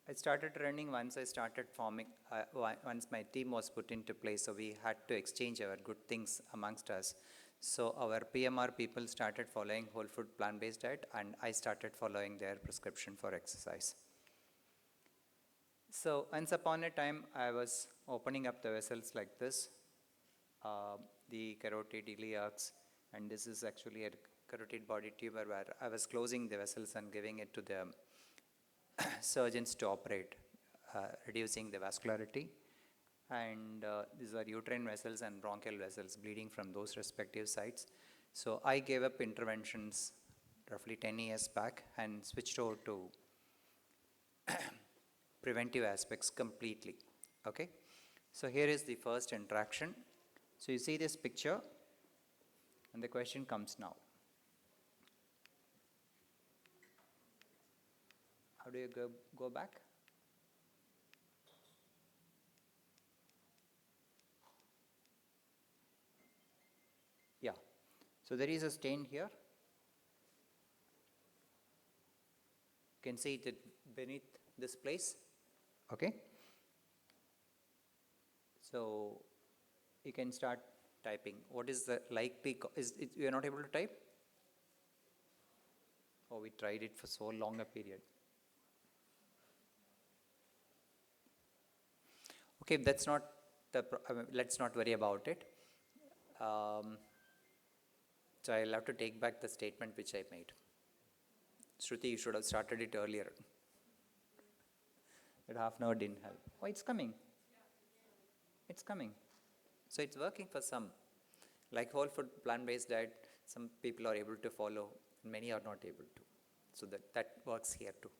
I started running once I started forming, once my team was put into place, so we had to exchange our good things amongst us. So our PMR people started following whole food plant-based diet, and I started following their prescription for exercise. So once upon a time, I was opening up the vessels like this, the carotid iliacs, and this is actually a carotid body tumor where I was closing the vessels and giving it to the surgeons to operate, reducing the vascularity. And these are uterine vessels and bronchial vessels bleeding from those respective sites. So I gave up interventions roughly 10 years back and switched over to preventive aspects completely. Okay, so here is the first interaction. So you see this picture, and the question comes now. How do you go back? Yeah, so there is a stain here. You can see it beneath this place. Okay, so you can start typing. What is the likely, you are not able to type? Oh, we tried it for so long a period. Okay, that's not let's not worry about it. So I'll have to take back the statement which I made. Shruti, you should have started it earlier. That half an hour didn't help. Oh, it's coming. It's coming. So it's working for some. Like whole food plant-based diet, some people are able to follow, many are not able to. So that works here too.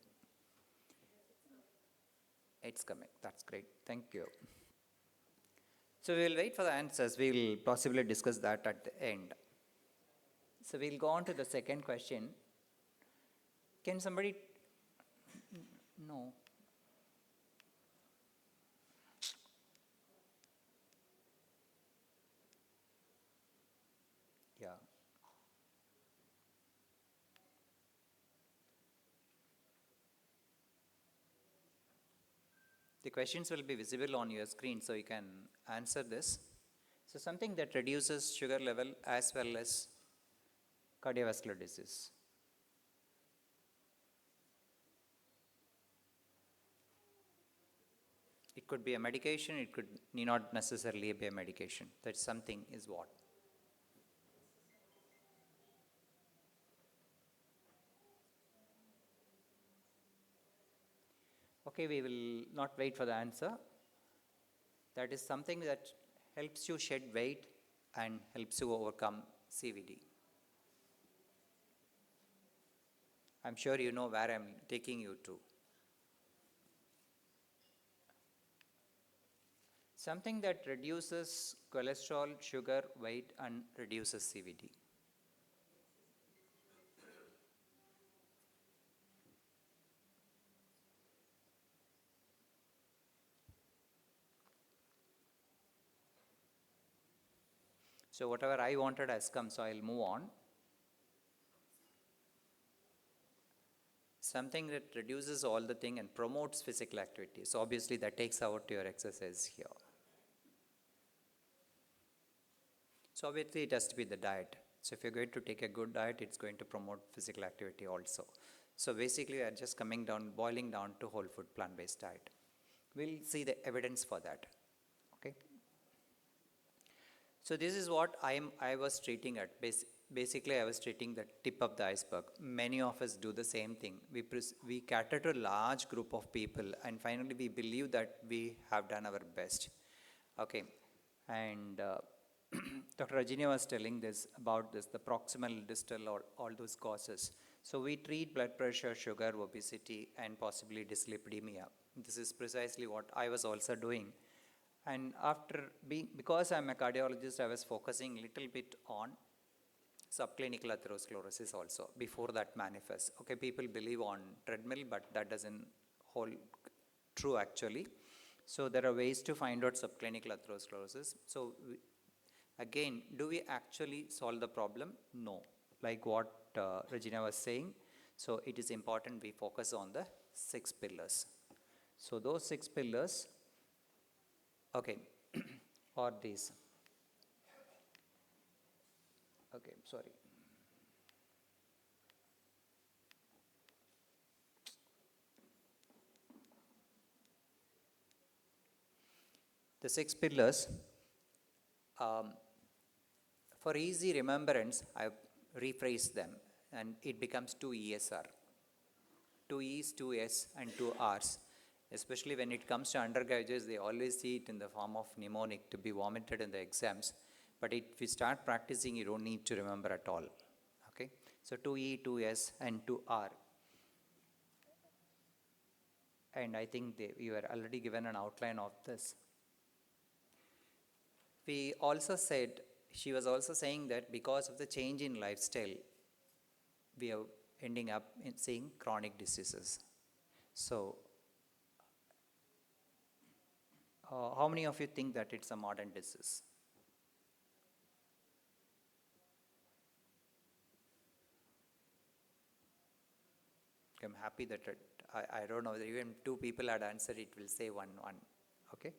It's coming. That's great. Thank you. So we will wait for the answers. We will possibly discuss that at the end. So we'll go on to the second question. Can somebody? No. Yeah. The questions will be visible on your screen, so you can answer this. So something that reduces sugar level as well as cardiovascular disease. It could be a medication, it could need not necessarily be a medication. That something is what? Okay, we will not wait for the answer. That is something that helps you shed weight and helps you overcome CVD. I'm sure you know where I'm taking you to. Something that reduces cholesterol, sugar, weight, and reduces CVD. So whatever I wanted has come, so I'll move on. Something that reduces all the thing and promotes physical activity. So obviously that takes out your exercise here. So obviously it has to be the diet. So if you're going to take a good diet, it's going to promote physical activity also. So basically we are just boiling down to whole food plant-based diet. We'll see the evidence for that. Okay. So this is what I was treating at. Basically, I was treating the tip of the iceberg. Many of us do the same thing. We cater to a large group of people, and finally we believe that we have done our best. Okay, and Dr. Rajini was telling this about this, the proximal, distal, or all those causes. So we treat blood pressure, sugar, obesity, and possibly dyslipidemia. This is precisely what I was also doing. And because I'm a cardiologist, I was focusing a little bit on subclinical atherosclerosis also, before that manifests. Okay, people believe on treadmill, but that doesn't hold true actually. So there are ways to find out subclinical atherosclerosis. So again, do we actually solve the problem? No. Like what Regina was saying, so it is important we focus on the 6 pillars. So those 6 pillars, okay, are these. Okay, sorry. The 6 pillars, um, for easy remembrance, I've rephrased them and it becomes 2 ESR. 2 E's, 2 S and 2 R's. Especially when it comes to undergraduates, they always see it in the form of mnemonic to be vomited in the exams. But if you start practicing, you don't need to remember at all. Okay? So 2E, 2S and 2R. And I think you were already given an outline of this. We also said, she was also saying that because of the change in lifestyle, we are ending up in seeing chronic diseases. So, how many of you think that it's a modern disease? I'm happy that I don't know, even 2 people had answered, it will say 1, 1. Okay?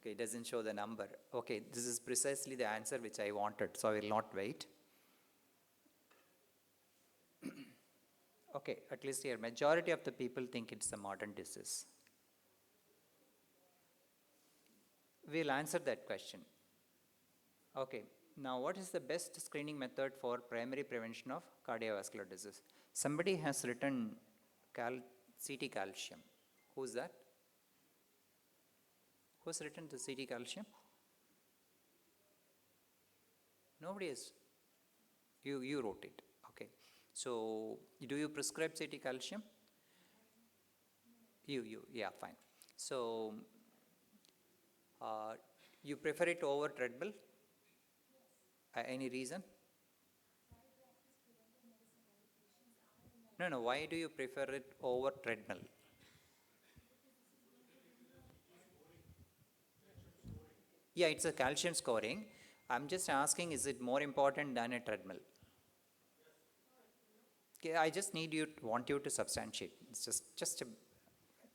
Okay, it doesn't show the number. Okay, this is precisely the answer which I wanted, so I will not wait. Okay, at least here, majority of the people think it's a modern disease. We'll answer that question. Okay, now what is the best screening method for primary prevention of cardiovascular disease? Somebody has written CT calcium. Who's that? Who's written the CT calcium? Nobody is. You wrote it. Okay. So, do you prescribe CT calcium? Yeah, fine. So, you prefer it over treadmill? Any reason? No, why do you prefer it over treadmill? Yeah, it's a calcium scoring. I'm just asking, is it more important than a treadmill? Okay, I just want you to substantiate. It's just a.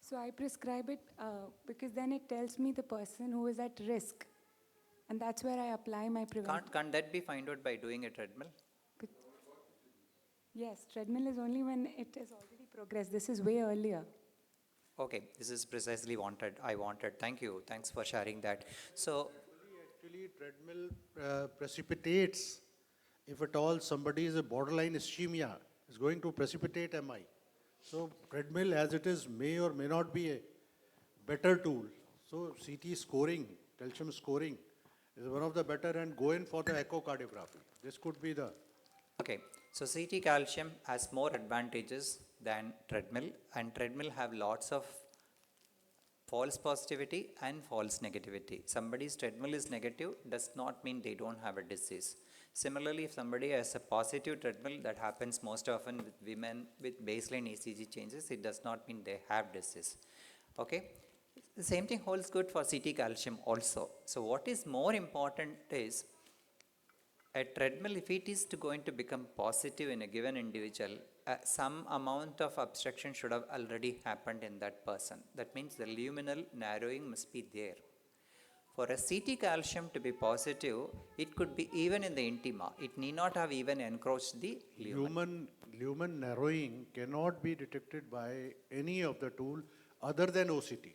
So I prescribe it because then it tells me the person who is at risk. And that's where I apply my prevention. Can't that be found out by doing a treadmill? But yes, treadmill is only when it is already progressed. This is way earlier. Okay, this is precisely I wanted. Thank you. Thanks for sharing that. So, actually treadmill precipitates, if at all somebody is a borderline ischemia, is going to precipitate MI. So treadmill as it is may or may not be a better tool. So CT scoring, calcium scoring is one of the better, and go in for the echocardiography. This could be the. Okay, so CT calcium has more advantages than treadmill, and treadmill have lots of false positivity and false negativity. Somebody's treadmill is negative does not mean they don't have a disease. Similarly, if somebody has a positive treadmill, that happens most often with women with baseline ECG changes, it does not mean they have disease. Okay, the same thing holds good for CT calcium also. So what is more important is, a treadmill, if it is going to become positive in a given individual, some amount of obstruction should have already happened in that person. That means the luminal narrowing must be there. For a CT calcium to be positive, it could be even in the intima. It need not have even encroached the lumen. Lumen narrowing cannot be detected by any of the tool other than OCT.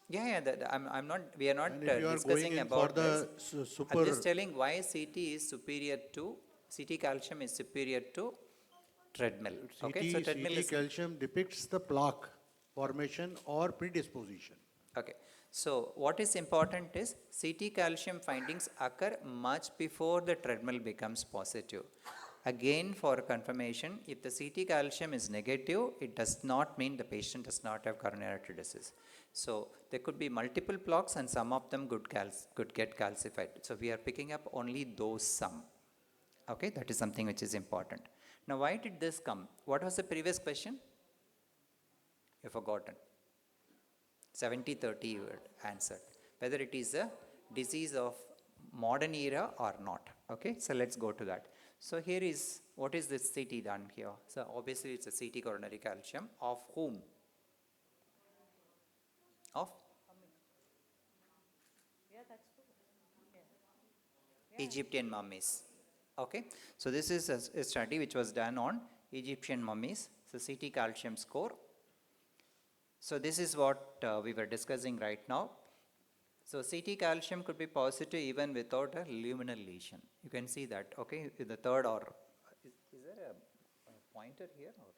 Yeah, I'm not. We are not if you are discussing going in about for the this. I'm just telling why CT calcium is superior to treadmill. Okay, so treadmill CT calcium depicts the plaque formation or predisposition. Okay, so what is important is CT calcium findings occur much before the treadmill becomes positive. Again, for confirmation, if the CT calcium is negative, it does not mean the patient does not have coronary artery disease. So there could be multiple plaques and some of them could get calcified. So we are picking up only those some. Okay, that is something which is important. Now, why did this come? What was the previous question? You've forgotten. 70-30 you had answered. Whether it is a disease of modern era or not. Okay, so let's go to that. So here is, what is this CT done here? So obviously it's a CT coronary calcium of whom? Of? Egyptian mummies. Okay, so this is a study which was done on Egyptian mummies, so CT calcium score. So this is what we were discussing right now. So CT calcium could be positive even without a luminal lesion. You can see that, okay, with the third or, is there a pointer here? Or?